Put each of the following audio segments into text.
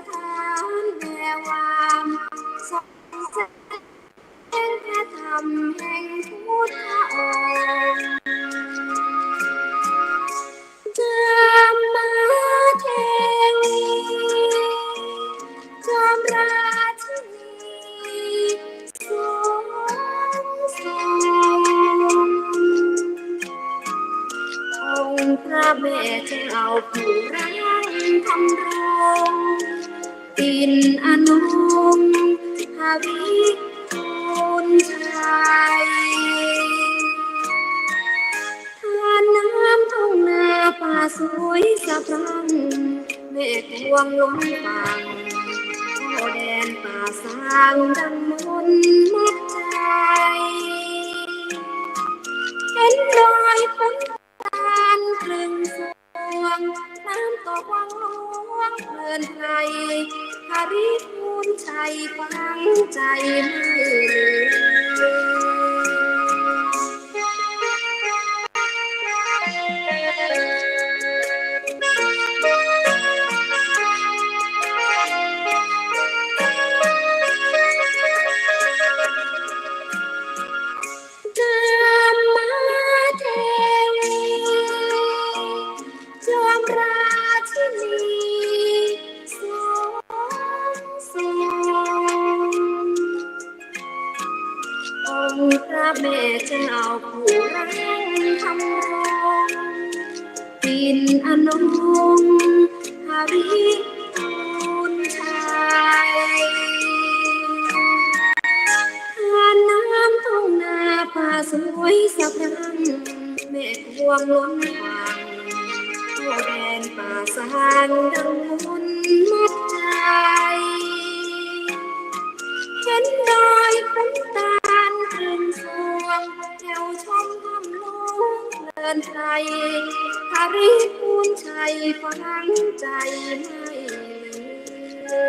ถานแวววามสองแสงพระธรรมแห่งพุทธองค์จามมาเทวีจอมราชินีทรงองค์พระแม่เจ้าผู้รังธรรมรงปิ่นอนงภวิทูลชัยทานน้ำทุ่งนาป่าสวยสะพรั่งเมฆพวงล้นฟังโอแดนป่าสางดังมนมัดใจเห็นรอยฝนตาลครึ่งสวงน้ำตกวังหลวงเพลินไพรหาริทูลชัยฟังใจไม่ลืจามมาเทวีจอมราชินีทรงองค์พระแม่เจ้าผู้รังธรรมรงปิ่นอนงภวิทูลชัยทานน้ำทุ่งนาป่าสวยสะพรั่งเมฆพวงล้นฟังโอแดนป่าสางดังมนมัดใจเห็นรอยฝนตาลครึ่งสวงแถวชมทำลงเพลินใจหาริทูลชัยฟังใจไม่ลื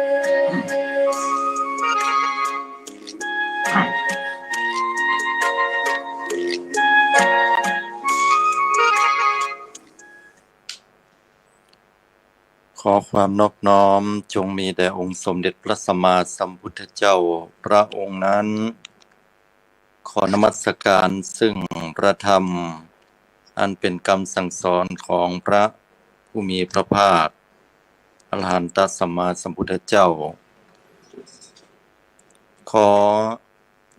ขอความนอบน้อมจงมีแด่องค์สมเด็จพระสัมมาสัมพุทธเจ้าพระองค์นั้นขอนมัสการซึ่งพระธรรมอันเป็นคำสั่งสอนของพระผู้มีพระภาคอรหันตสัมมาสัมพุทธเจ้าขอ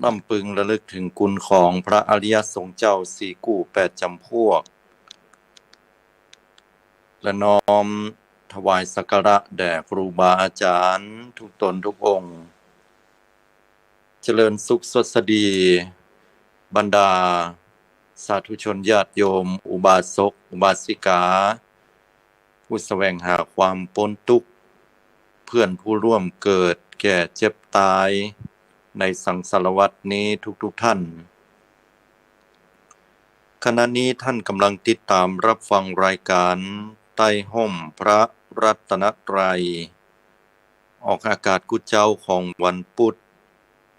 รำพึงระลึกถึงคุณของพระอริยสงฆ์เจ้าสี่กู้แปดจำพวกและน้อมถวายสักการะแด่ครูบาอาจารย์ทุกตนทุกองค์เจริญสุขสวัสดีบรรดาสาธุชนญาติโยมอุบาสกอุบาสิกาผู้แสวงหาความพ้นทุกข์เพื่อนผู้ร่วมเกิดแก่เจ็บตายในสังสารวัฏนี้ทุกท่านขณะนี้ท่านกำลังติดตามรับฟังรายการใต้ห่มพระรัตนตรัยออกอากาศกุเจ้าของวันพุธ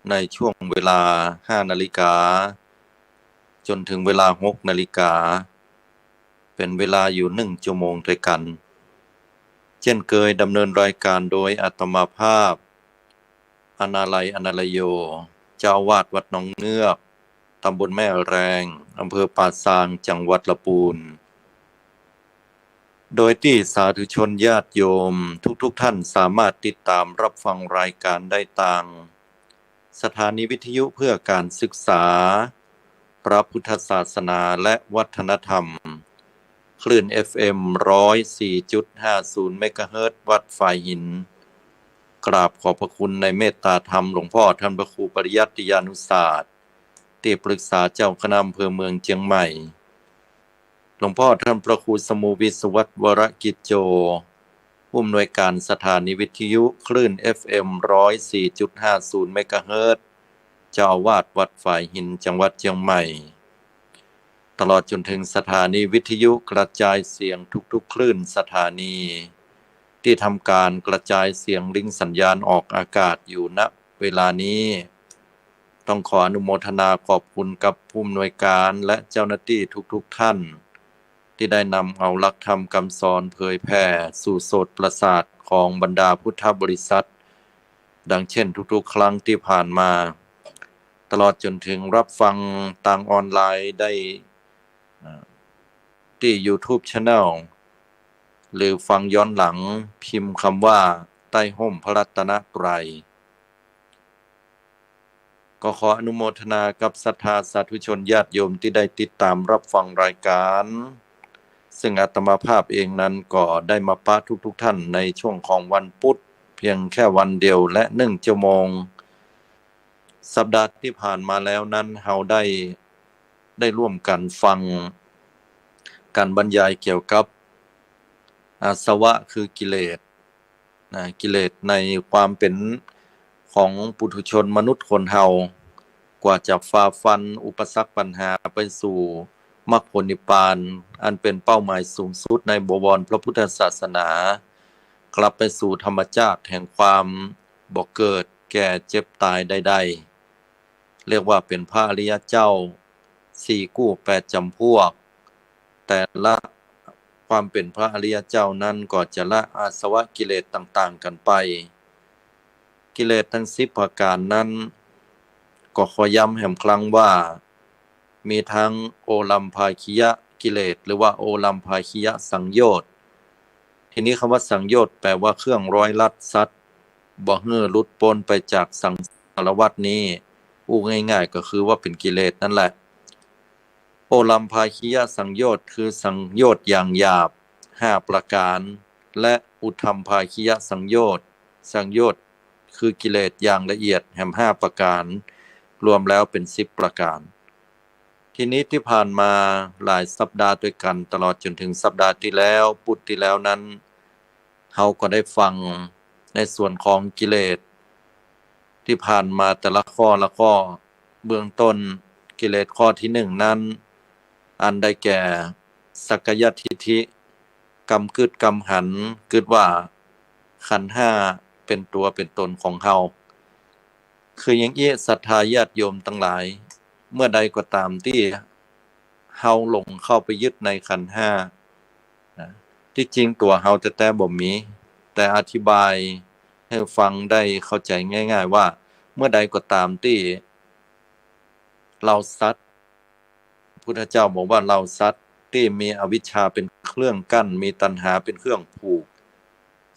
ในช่วงเวลา 5 นาฬิกาจนถึงเวลา 6 นาฬิกาเป็นเวลาอยู่1 ชั่วโมงด้วยกันเช่นเคยดำเนินรายการโดยอาตมาภาพอนาลัยอนาลโยเจ้าอาวาสวัดหนองเงือกตำบลแม่แรงอำเภอป่าซางจังหวัดลำพูนโดยที่สาธุชนญาติโยมทุกท่านสามารถติดตามรับฟังรายการได้ทางสถานีวิทยุเพื่อการศึกษาพระพุทธศาสนาและวัฒนธรรมคลื่น FM 104.50 เมกะเฮิรตซ์วัดฝ่ายหินกราบขอบพระคุณในเมตตาธรรมหลวงพ่อท่านพระครูปริยัติยานุศาสตร์ที่ปรึกษาเจ้าคณะอำเภอเมืองเชียงใหม่หลวงพ่อท่านพระครูสมุวิศวัตรวรกิจโจผู้อำนวยการสถานีวิทยุคลื่น FM 104.50 เมกะเฮิรตซ์เจ้าอาวาสวัดฝ่ายหินจังหวัดเชียงใหม่ตลอดจนถึงสถานีวิทยุกระจายเสียงทุกๆคลื่นสถานีที่ทำการกระจายเสียงลิงก์สัญญาณออกอากาศอยู่ณเวลานี้ต้องขออนุโมทนาขอบคุณกับผู้อำนวยการและเจ้าหน้าที่ทุกท่าน ที่ได้นำเอาหลักธรรมคำสอนเผยแผ่สู่โสตประสาทของบรรดาพุทธบริษัทดังเช่นทุกๆครั้งที่ผ่านมาตลอดจนถึงรับฟังทางออนไลน์ได้ที่ YouTube Channel หรือฟังย้อนหลังพิมพ์คำว่าใต้ห่มพระรัตนตรัยก็ขออนุโมทนากับศรัทธาสาธุชนญาติโยมที่ได้ติดตามรับฟังรายการซึ่งอาตมาภาพเองนั้นก็ได้มาปะทุกท่านในช่วงของวันพุธเพียงแค่วันเดียวและ1 ชั่วโมงสัปดาห์ที่ผ่านมาแล้วนั้นเราได้ร่วมกันฟังการบรรยายเกี่ยวกับอาสวะคือกิเลสกิเลสในความเป็นของปุถุชนมนุษย์คนเฮากว่าจะฝ่าฟันอุปสรรคปัญหาไปสู่มรรคผลนิพพานอันเป็นเป้าหมายสูงสุดในบวรพระพุทธศาสนากลับไปสู่ธรรมชาติแห่งความบ่เกิดแก่เจ็บตายใดๆเรียกว่าเป็นพระอริยเจ้า4 กู้ 8 จำพวกแต่ละความเป็นพระอริยเจ้านั้นก็จะละอาสวะกิเลสต่างๆกันไปกิเลสทั้ง10 ประการนั้นก็ขอย้ำแห่งครั้งว่ามีทั้งโอลัมภาคิยะกิเลสหรือว่าโอลัมภาคิยะสังโยชน์ทีนี้คำว่าสังโยชน์แปลว่าเครื่องร้อยลัดซัดบ่ให้หลุดพ้นไปจากสังสารวัฏนี้ง่ายๆก็คือว่าเป็นกิเลสนั่นแหละโอลัมภาคิยะสังโยชน์คือสังโยชน์อย่างหยาบ5 ประการและอุทธัมภาคิยะสังโยชน์คือกิเลสอย่างละเอียดแห่ง5 ประการรวมแล้วเป็น10 ประการทีนี้ที่ผ่านมาหลายสัปดาห์ด้วยกันตลอดจนถึงสัปดาห์ที่แล้วพุธที่แล้วนั้นเราก็ได้ฟังในส่วนของกิเลสที่ผ่านมาแต่ละข้อเบื้องต้นกิเลสข้อที่1นั้นอันได้แก่สักกายทิฏฐิกำกึดกำหันกึดว่าขันธ์5เป็นตัวเป็นตนของเฮาคืออย่างนี้ศรัทธาญาติโยมทั้งหลายเมื่อใดก็ตามที่เฮาหลงเข้าไปยึดในขันธ์5ที่จริงตัวเฮาแต่บ่มีแต่อธิบายให้ฟังได้เข้าใจง่ายๆว่าเมื่อใดก็ตามที่เราสัตว์พุทธเจ้าบอกว่าเราสัตว์ที่มีอวิชชาเป็นเครื่องกั้นมีตัณหาเป็นเครื่องผูก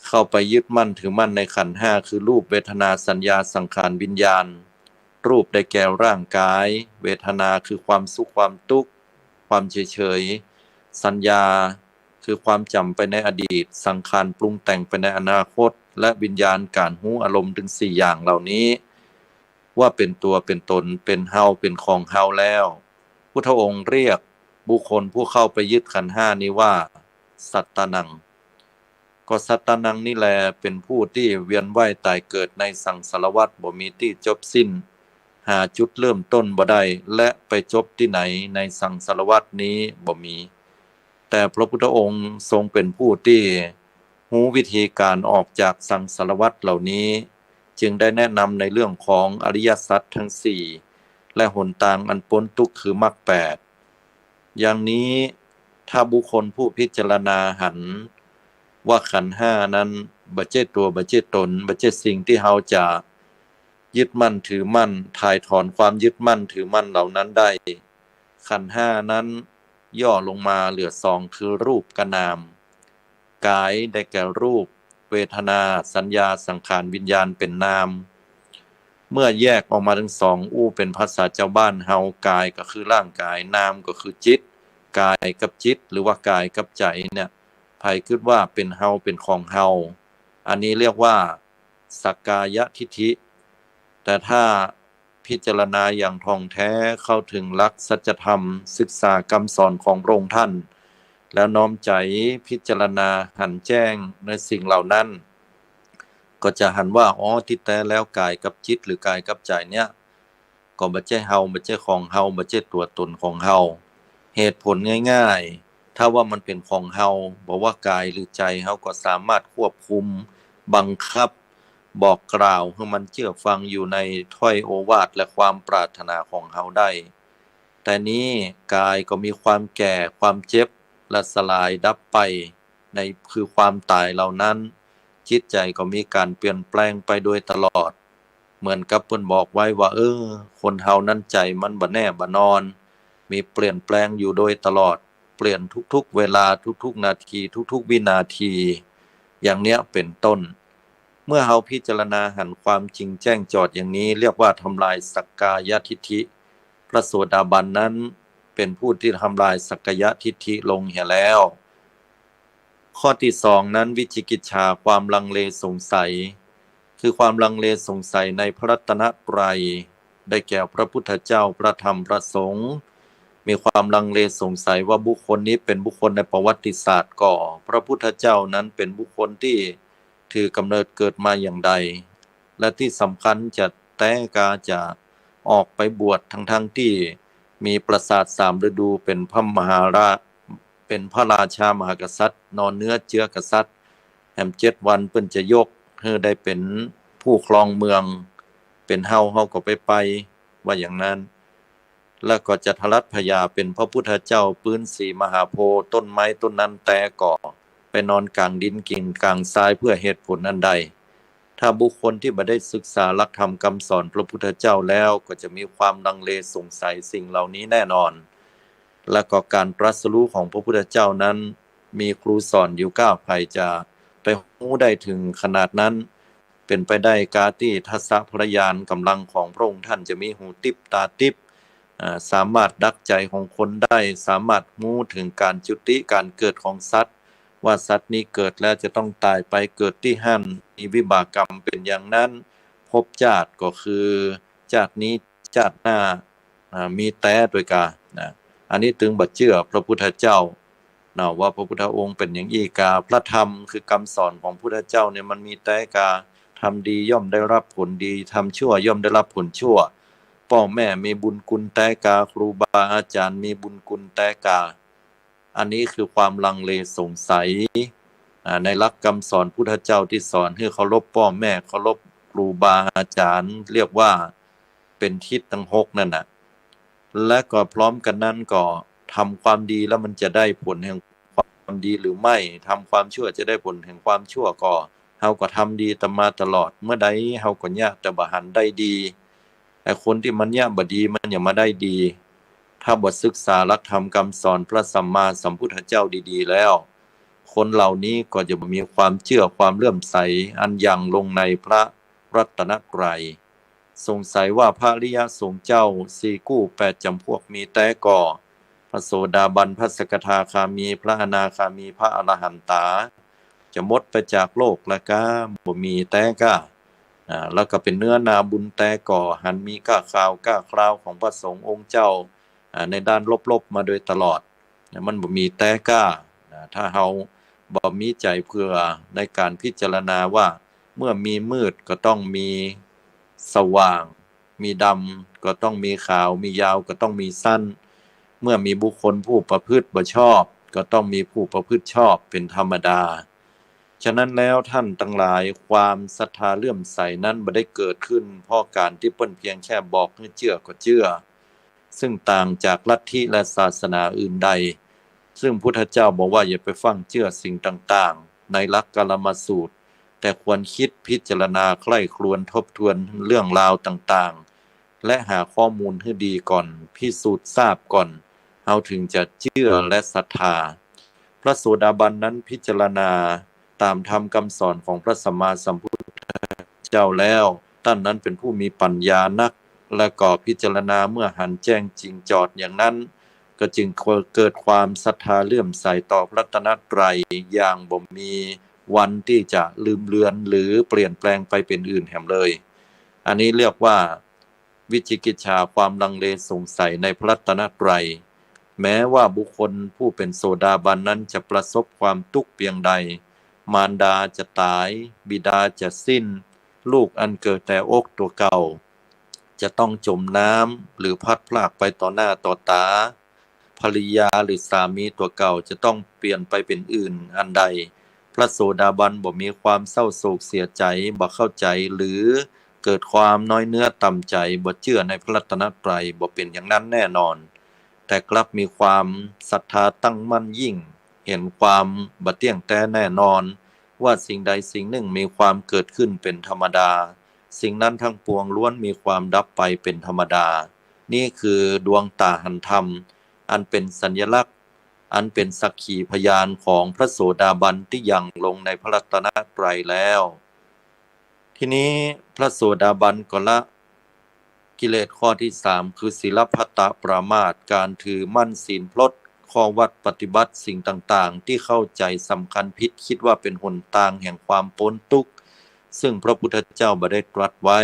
เข้าไปยึดมั่นถือมั่นในขันธ์5คือรูปเวทนาสัญญาสังขารวิญญาณรูปได้แก่ร่างกายเวทนาคือความสุขความทุกข์ความเฉยๆสัญญาคือความจำไปในอดีตสังขารปรุงแต่งไปในอนาคตและวิญญาณการรู้อารมณ์ถึง4 อย่างเหล่านี้ว่าเป็นตัวเป็นตนเป็นเฮาเป็นของเฮาแล้วพุทธองค์เรียกบุคคลผู้เข้าไปยึดขันธ์5นี้ว่าสัตตนังก็สัตตนังนี่แลเป็นผู้ที่เวียนว่ายตายเกิดในสังสารวัฏบ่มีที่จบสิ้นหาจุดเริ่มต้นบ่ได้และไปจบที่ไหนในสังสารวัฏนี้บ่มีแต่พระพุทธองค์ทรงเป็นผู้ที่รู้วิธีการออกจากสังสารวัฏเหล่านี้จึงได้แนะนำในเรื่องของอริยสัจทั้ง4และหนทางอันพ้นทุกข์คือมรรค8อย่างนี้ถ้าบุคคลผู้พิจารณาหันว่าขันธ์5นั้นบ่ใช่ตัวบ่ใช่ตนบ่ใช่สิ่งที่เฮาจะยึดมั่นถือมั่นถ่ายถอนความยึดมั่นถือมั่นเหล่านั้นได้ขันธ์5นั้นย่อลงมาเหลือ2คือรูปกับนามกายได้แก่รูปเวทนาสัญญาสังขารวิญญาณเป็นนามเมื่อแยกออกมาทั้ง2เป็นภาษาเจ้าบ้านเฮากายก็คือร่างกายนามก็คือจิตกายกับจิตหรือว่ากายกับใจเนี่ยไผคิดว่าเป็นเฮาเป็นของเฮาอันนี้เรียกว่าสักกายทิฏฐิแต่ถ้าพิจารณาอย่างท่องแท้เข้าถึงหลักสัจธรรมศึกษาคำสอนของพระองค์ท่านแล้วน้อมใจพิจารณาหันแจ้งในสิ่งเหล่านั้นก็จะหันว่าที่แท้แล้วกายกับจิตหรือกายกับใจเนี่ยก็บ่ใช่เฮาบ่ใช่ของเฮาบ่ใช่ตัวตนของเฮาเหตุผลง่ายๆถ้าว่ามันเป็นของเฮาบอกว่ากายหรือใจเฮาก็สามารถควบคุมบังคับบอกกล่าวให้มันเชื่อฟังอยู่ในถ้อยโอวาทและความปรารถนาของเฮาได้แต่นี้กายก็มีความแก่ความเจ็บ และสลายดับไปในคือความตายเหล่านั้นจิตใจก็มีการเปลี่ยนแปลงไปโดยตลอดเหมือนกับเพิ่นบอกไว้ว่าคนเฮานั้นใจมันบ่แน่บ่นอนมีเปลี่ยนแปลงอยู่โดยตลอดเปลี่ยนทุกๆเวลาทุกๆนาทีทุกๆวินาทีอย่างเนี้ยเป็นต้นเมื่อเฮาพิจารณาหันความจริงแจ้งจอดอย่างนี้เรียกว่าทำลายสักกายทิฏฐิพระโสดาบันนั้นเป็นผู้ที่ทำลายสักกายทิฏฐิลงเหี่ยแล้วข้อที่สองนั้นวิจิกิจฉาความลังเลสงสัยคือความลังเลสงสัยในพระรัตนตรัยได้แก่พระพุทธเจ้าพระธรรมพระสงฆ์มีความลังเลสงสัยว่าบุคคลนี้เป็นบุคคลในประวัติศาสตร์ก่อพระพุทธเจ้านั้นเป็นบุคคลที่ถือกำเนิดเกิดมาอย่างใดและที่สำคัญจะแต่กาจะออกไปบวชทั้งที่มีปราสาทสามฤดูเป็นพระมหาราชเป็นพระราชามหากษัตริย์นอนเนื้อเชื้อกษัตริย์แห่ม7 วันเพิ่นจะยกให้ได้เป็นผู้ครองเมืองเป็นเฮาก็ไปว่าอย่างนั้นแล้วก็จะทรัตพยาเป็นพระพุทธเจ้าปื้นสีมหาโพธิ์ต้นไม้ต้นนั้นแต่ก่อไปนอนกลางดินกิ่งกลางทรายเพื่อเหตุผลอันใดถ้าบุคคลที่บ่ได้ศึกษาหลักธรรมคำสอนพระพุทธเจ้าแล้วก็จะมีความลังเลสงสัยสิ่งเหล่านี้แน่นอนและก็การตรัสรู้ของพระพุทธเจ้านั้นมีครูสอนอยู่9ภัยจะไปรู้ได้ถึงขนาดนั้นเป็นไปได้กาที่ทัสสะพระญาณกำลังของพระองค์ท่านจะมีหูติบตาติบสามารถดักใจของคนได้สามารถรู้ถึงการจุติการเกิดของสัตว์ว่าสัตว์นี้เกิดแล้วจะต้องตายไปเกิดที่หั่นมีวิบากกรรมเป็นอย่างนั้นภพชาติก็คือชาตินี้ชาติหน้ามีแต่ด้วยกันนะอันนี้ถึงบัดเชื่อพระพุทธเจ้าว่าพระพุทธองค์เป็นอย่างอีกาพระธรรมคือคำสอนของพระพุทธเจ้าเนี่ยมันมีแต่กาทำดีย่อมได้รับผลดีทำชั่วย่อมได้รับผลชั่วพ่อแม่มีบุญคุณแต่กาครูบาอาจารย์มีบุญคุณแต่กาอันนี้คือความลังเลสงสัยในหลักคำสอนพุทธเจ้าที่สอนให้เคารพพ่อแม่เคารพครูบาอาจารย์เรียกว่าเป็นทิศทั้ง6นั่นน่ะและก็พร้อมกันนั้นก็ทำความดีแล้วมันจะได้ผลแห่งความดีหรือไม่ทำความชั่วจะได้ผลแห่งความชั่วก็เฮาก็ทำดีมาตลอดเมื่อใดเฮาก็ยากแต่บ่หันได้ดีแต่คนที่มันยากบ่ดีมันอย่ามาได้ดีถ้าบ่ศึกษาหลักธรรมคำสอนพระสัมมาสัมพุทธเจ้าดีๆแล้วคนเหล่านี้ก็จะมีความเชื่อความเลื่อมใสอันยังลงในพระรัตนตรัยสงสัยว่าพระอริยสงฆ์เจ้า4กู้8จำพวกมีแต่ก่อพระโสดาบันพระสกทาคามีพระอนาคามีพระอรหันตาจะหมดไปจากโลกแล้วก็บ่มีแต่ก็แล้วก็เป็นเนื้อนาบุญแต่ก่อหันมีก้าข่าวก้าคราวของพระสงฆ์องค์เจ้าในด้านลบๆมาโดยตลอดมันบ่มีแต่ก็ถ้าเฮาบ่มีใจเพื่อในการพิจารณาว่าเมื่อมีมืดก็ต้องมีสว่างมีดำก็ต้องมีขาวมียาวก็ต้องมีสั้นเมื่อมีบุคคลผู้ประพฤติบ่ชอบก็ต้องมีผู้ประพฤติชอบเป็นธรรมดาฉะนั้นแล้วท่านทั้งหลายความศรัทธาเลื่อมใสนั้นบ่ได้เกิดขึ้นเพราะการที่เพิ่นเพียงแค่บอกให้เชื่อก็เชื่อซึ่งต่างจากลัทธิและศาสนาอื่นใดซึ่งพุทธเจ้าบอกว่าอย่าไปฟังเชื่อสิ่งต่างๆในหลักกาลมสูตรแต่ควรคิดพิจารณาใคร่ครวญทบทวนเรื่องราวต่างๆและหาข้อมูลให้ดีก่อนพิสูจน์ทราบก่อนเฮาถึงจะเชื่อและศรัทธาพระโสดาบันนั้นพิจารณาตามธรรมคำสอนของพระสัมมาสัมพุทธเจ้าแล้วท่านนั้นเป็นผู้มีปัญญานักและก็พิจารณาเมื่อหันแจ้งจริงจอดอย่างนั้นก็จึงเกิดความศรัทธาเลื่อมใสต่อพระรัตนตรัยอย่างบ่มีวันที่จะลืมเลือนหรือเปลี่ยนแปลงไปเป็นอื่นแห่งเลยอันนี้เรียกว่าวิจิกิจฉาความลังเลสงสัยในพระรัตนตรัยแม้ว่าบุคคลผู้เป็นโสดาบันนั้นจะประสบความทุกข์เพียงใดมารดาจะตายบิดาจะสิ้นลูกอันเกิดแต่อกตัวเก่าจะต้องจมน้ำหรือพัดพรากไปต่อหน้าต่อตาภริยาหรือสามีตัวเก่าจะต้องเปลี่ยนไปเป็นอื่นอันใดพระโสดาบันบ่มีความเศร้าโศกเสียใจบ่เข้าใจหรือเกิดความน้อยเนื้อต่ำใจบ่เชื่อในพระรัตนตรัยบ่เป็นอย่างนั้นแน่นอนแต่กลับมีความศรัทธาตั้งมั่นยิ่ง เห็นความบ่เที่ยงแท้แน่นอนว่าสิ่งใดสิ่งหนึ่งมีความเกิดขึ้นเป็นธรรมดาสิ่งนั้นทั้งปวงล้วนมีความดับไปเป็นธรรมดานี่คือดวงตาหันธรรมอันเป็นสัญลักษณ์อันเป็นสักขีพยานของพระโสดาบันที่ยังลงในพระรัตนตรัยแล้วทีนี้พระโสดาบันก็ละกิเลสข้อที่3คือศีลพัตตปรามาสการถือมั่นศีลพลดข้อวัดปฏิบัติสิ่งต่างๆที่เข้าใจสำคัญผิดคิดว่าเป็นหนทางแห่งความพ้นทุกข์ซึ่งพระพุทธเจ้าบ่ได้ตรัสไว้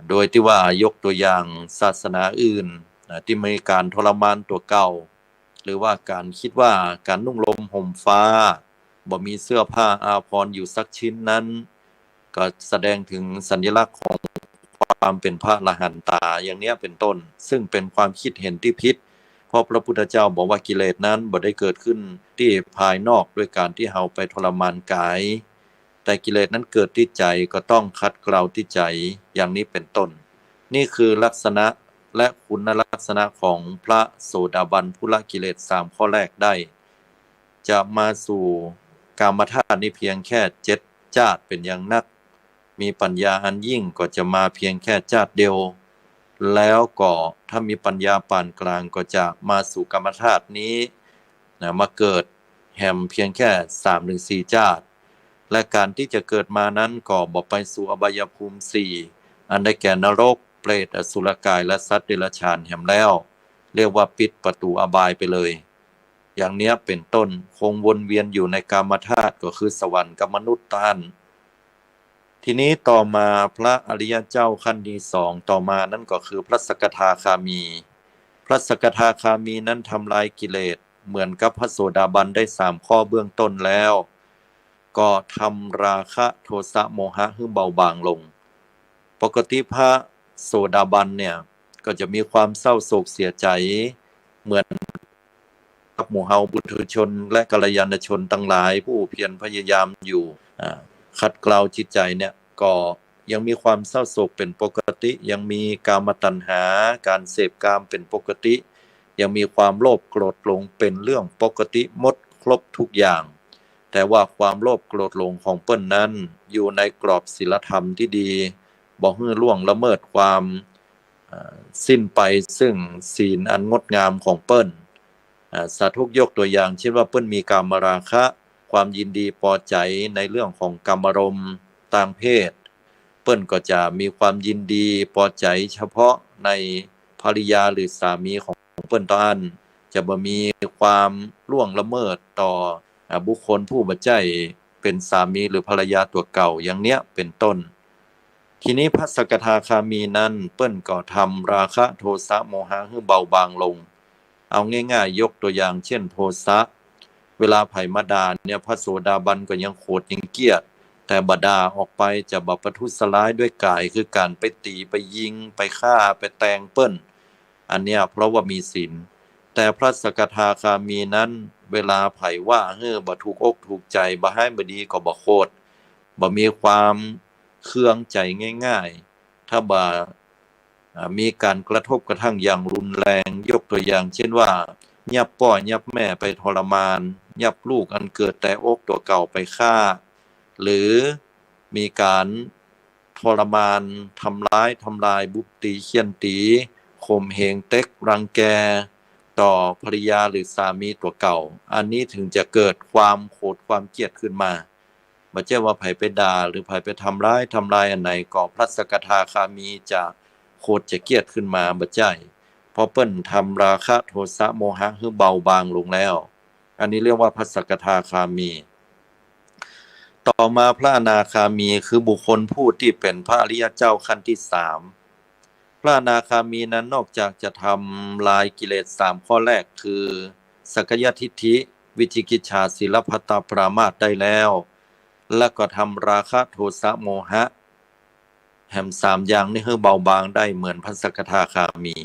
โดยที่ว่ายกตัวอย่างศาสนาอื่นที่มีการทรมานตัวเก่าหรือว่าการคิดว่าการนุ่งห่มห่มฟ้าบ่มีเสื้อผ้าอาภรณ์อยู่สักชิ้นนั้นก็แสดงถึงสัญลักษณ์ของความเป็นพระอรหันตาอย่างนี้เป็นต้นซึ่งเป็นความคิดเห็นที่ผิดเพราะพระพุทธเจ้าบอกว่ากิเลสนั้นบ่ได้เกิดขึ้นที่ภายนอกด้วยการที่เฮาไปทรมานกายแต่กิเลสนั้นเกิดที่ใจก็ต้องคัดเกลาที่ใจอย่างนี้เป็นต้นนี่คือลักษณะและคุณลักษณะของพระโสดาบันผู้ละกิเลส3ข้อแรกได้จะมาสู่กามธาตุนี้เพียงแค่7ชาติเป็นอย่างนักมีปัญญาอันยิ่งก็จะมาเพียงแค่ชาติเดียวแล้วก็ถ้ามีปัญญาปานกลางก็จะมาสู่กามธาตุนี้มาเกิดแห่มเพียงแค่ 3-4 ชาติและการที่จะเกิดมานั้นก็บ่ไปสู่อบายภูมิ4อันได้แก่นรกเปรตอสุรกายและสัตว์เดรัจฉานแห่มแล้วเรียกว่าปิดประตูอบายไปเลยอย่างเนี้ยเป็นต้นคงวนเวียนอยู่ในกามธาตุก็คือสวรรค์กับมนุษย์ท่านทีนี้ต่อมาพระอริยเจ้าขั้นที่2ต่อมานั่นก็คือพระสกทาคามีพระสกทาคามีนั้นทำลายกิเลสเหมือนกับพระโสดาบันได้3ข้อเบื้องต้นแล้วก็ทำราคะโทสะโมหะให้เบาบางลงปกติพระโสดาบันเนี่ยก็จะมีความเศร้าโศกเสียใจเหมือนกับหมู่เฮาบุถุชนและกัลยาณชนทั้งหลายผู้เพียรพยายามอยู่ขัดเกลาจิตใจเนี่ยก็ยังมีความเศร้าโศกเป็นปกติยังมีกามตัณหาการเสพกามเป็นปกติยังมีความโลภโกรธหลงเป็นเรื่องปกติหมดครบทุกอย่างแต่ว่าความโลภโกรธหลงของเปิ้นนั้นอยู่ในกรอบศีลธรรมที่ดีบ่ให้ล่วงละเมิดความสิ้นไปซึ่งศีลอันงดงามของเปิ้นสาธุยกตัวอย่างเช่นว่าเปิ้นมีกามราคะความยินดีพอใจในเรื่องของกามารมณ์ทางเพศเปิ้นก็จะมีความยินดีพอใจเฉพาะในภริยาหรือสามีของเปิ้นต่ออันจะบ่มีความล่วงละเมิดต่อบุคคลผู้บ่ใช่เป็นสามีหรือภรรยาตัวเก่าอย่างเนี้ยเป็นต้นทีนี้พระสกทาคามีนั้นเปิ้นก็ทำราคะโทสะโมหะให้เบาบางลงเอาง่ายๆยกตัวอย่างเช่นโทสะเวลาไผมาด่าเนี่ยพระโสดาบันก็ยังโกรธยังเกลียดแต่บด่าออกไปจะบ่ประทุษร้ายด้วยกายคือการไปตีไปยิงไปฆ่าไปแทงเปิ้นอันเนี้ยเพราะว่ามีศีลแต่พระสกทาคามีนั้นเวลาไผว่าบ่ถูกอกถูกใจบ่ให้บ่ดีก็บ่โคตรบ่มีความเคืองใจง่ายๆถ้าบ่มีการกระทบกระทั่งอย่างรุนแรงยกตัวอย่างเช่นว่ายับพ่อยับแม่ไปทรมานยับลูกอันเกิดแต่อกตัวเก่าไปฆ่าหรือมีการทรมานทำร้ายทำลายบุบตีเฆี่ยนตีข่มเหงเต็กรังแกต่อภริยาหรือสามีตัวเก่าอันนี้ถึงจะเกิดความโกรธความเกลียดขึ้นมาบ่ใช่ว่าไผไปด่าหรือไผไปทำร้ายอันไหนก็พระสกทาคามีจะโกรธจะเกลียดขึ้นมาบ่ใช่เพราะเปิ้นทำราคะโทสะโมหะให้เบาบางลงแล้วอันนี้เรียกว่าพระสกทาคามีต่อมาพระอนาคามีคือบุคคลผู้ที่เป็นพระอริยเจ้าขั้นที่3พระอนาคามีนั้นนอกจากจะทำลายกิเลส3ข้อแรกคือสักยทิฏฐิวิจิกิจฉาศีลพัตตปรามาสได้แล้วและก็ทำราคะโทสะโมหะแห่ม3อย่างนี้ให้เบาบางได้เหมือนพระสกทาคามี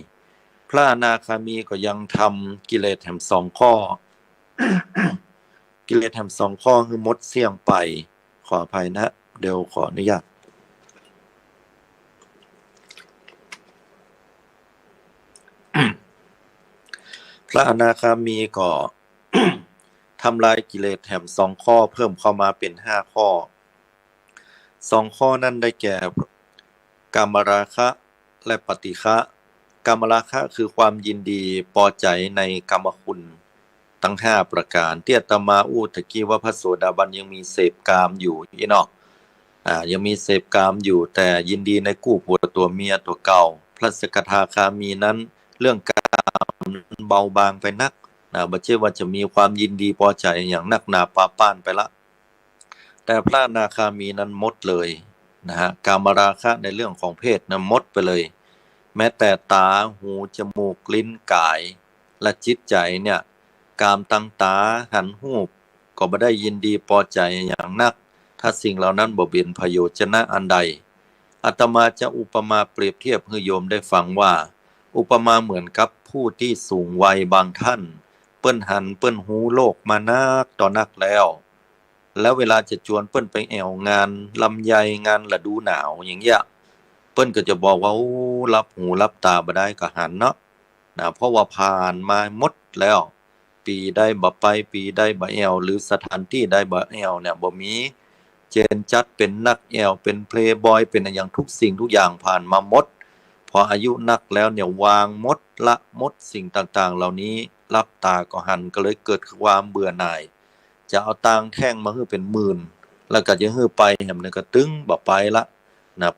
พระอนาคามีก็ยังทำกิเลสแห่ม2ข้อ กิเลสแห่ม2ข้อคือหมดเสี่ยงไปขออภัยนะเดี๋ยวขออนุญาตพระอนาคามีก็ ทำลายกิเลสแถม2ข้อเพิ่มเข้ามาเป็น5ข้อ2ข้อนั้นได้แก่กามราคะและปฏิฆะกามราคะคือความยินดีพอใจในกามคุณทั้ง5ประการที่อาตมาอู้ตะกี้ว่าพระโสดาบันยังมีเสพกามอยู่อีเนาะยังมีเสพกามอยู่แต่ยินดีในกู้ผัวตัวเมียตัวเก่าพระสกทาคามีนั้นเรื่องกามเบาบางไปนักบ่ใช่ว่าจะมีความยินดีพอใจอย่างนักหนาปาป้านไปละแต่พระอนาคามีนั้นหมดเลยนะฮะกามราคะในเรื่องของเพศนั้นหมดไปเลยแม้แต่ตาหูจมูกลิ้นกายและจิตใจเนี่ยกามตั้งตาหันหูปก็บ่ได้ยินดีพอใจอย่างนักถ้าสิ่งเหล่านั้นบ่เป็นประโยชนะอันใดอาตมาจะอุปมาเปรียบเทียบให้โยมได้ฟังว่าอุปมาเหมือนกับผู้ที่สูงวัยบางท่านเปิ้นหันเปิ้นหูโลกมานักต่อนักแล้วเวลาจะจวนเปิ้นไปแอวงานลำไยงานฤดูหนาวอย่างเงี้ยเปิ้นก็จะบอกว่ารับหูรับตาบ่ได้ก็หันเนาะเพราะว่าผ่านมาหมดแล้วปีได้บ่ไปปีได้บ่แอวหรือสถานที่ได้บ่แอวเนี่ยบ่มีเจนจัดเป็นนักแอวเป็นเพลย์บอยเป็นอย่างทุกสิ่งทุกอย่างผ่านมาหมดพออายุนักแล้วเนี่ยวางหมดละหมดสิ่งต่างๆเหล่านี้รับตาก็หันก็เลยเกิดความเบื่อหน่ายจะเอาตังแท่งมาฮื้อเป็นหมื่นแล้วก็จะฮื้อไปแหมนึงก็ตึงบ่ไปละ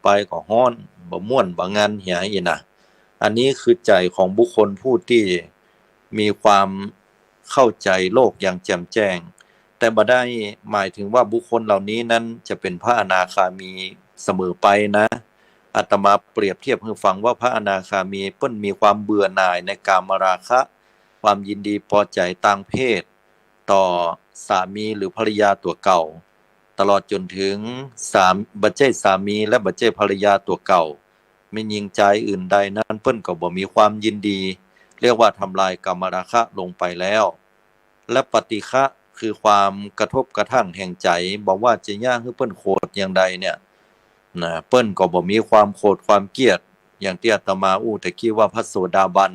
ไปก็ฮ้อนบ่ม่วนบ่งานเหียอีน่ะอันนี้คือใจของบุคคลผู้ที่มีความเข้าใจโลกอย่างแจ่มแจ้งแต่บ่ได้หมายถึงว่าบุคคลเหล่านี้นั้นจะเป็นพระอนาคามีเสมอไปนะอาตมาเปรียบเทียบให้ฟังว่าพระอนาคามีเพิ่นมีความเบื่อหน่ายในกามราคะความยินดีพอใจต่างเพศต่อสามีหรือภรรยาตัวเก่าตลอดจนถึงบัจเจสามีและบัจเจภรรยาตัวเก่าไม่ยิงใจอื่นใดนั้นเพิ่นก็บ่มีความยินดีเรียกว่าทำลายกามราคะลงไปแล้วและปฏิฆะคือความกระทบกระทั่งแห่งใจบอกว่าจะย่างให้เปิ้นโคตรอย่างใดเนี่ยเปิ้นก็บ่มีความโกรธความเกลียดอย่างที่อาตมาอู้แต่กี้ว่าพระโสดาบัน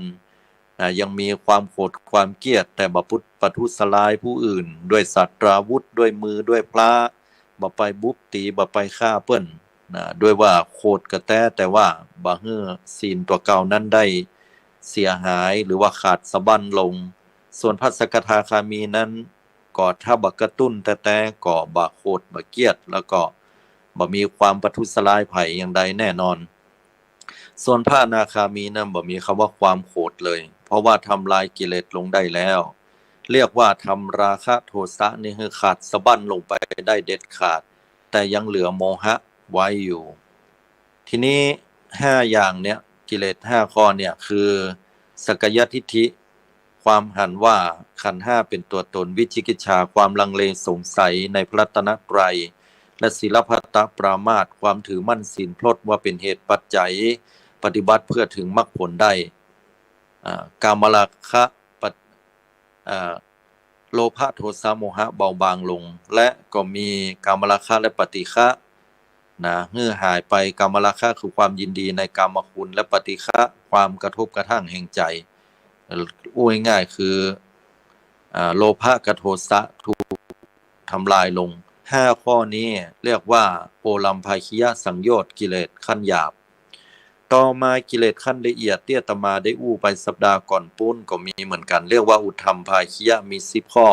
ยังมีความโกรธความเกลียดแต่บ่ประทุษร้ายผู้อื่นด้วยสัตราวุธด้วยมือด้วยพระบ่ไปบุบตีบ่ไปฆ่าเปิ้นด้วยว่าโคตรกระแตแต่ว่าบ่ให้ศีลตัวเก่านั้นได้เสียหายหรือว่าขาดสะบั้นลงส่วนพระสกทาคามีนั้นก็ถ้าบ่กระตุ้นแต่ก็บ่โคตรบ่เกลียดแล้วก็บ่มีความประทุษร้ายไผอย่างใดแน่นอนส่วนพระอนาคามีนั้นบ่มีคำว่าความโกรธเลยเพราะว่าทำลายกิเลสลงได้แล้วเรียกว่าทำราคะโทสะนี่ให้ขาดสะบั้นลงไปได้เด็ดขาดแต่ยังเหลือโมหะไว้อยู่ทีนี้5อย่างเนี้ยกิเลส5ข้อเนี่ยคือสักกายทิฏฐิความหันว่าขันธ์5เป็นตัวตนวิจิกิจฉาความลังเลสงสัยในพระรัตนตรัยและศีลพัตตปรามาสความถือมั่นศีลพลดว่าเป็นเหตุปัจจัยปฏิบัติเพื่อถึงมรรคผลได้กามราคะโลภะโทสะโมหะเบาบางลงและก็มีกามราคะและปฏิฆะเมื่อหายไปกามราคะคือความยินดีในกามคุณและปฏิฆะความกระทบกระทั่งแห่งใจง่ายๆคือโลภะกับโทสะถูกทำลายลง5ข้อนี้เรียกว่าโอลัมภาคิยสังโยชน์กิเลสขั้นหยาบต่อมากิเลสขั้นละเอียดที่อาตมาได้อู้ไปสัปดาห์ก่อนปุ้นก็มีเหมือนกันเรียกว่าอุทธัมภาคิยมี10ข้อ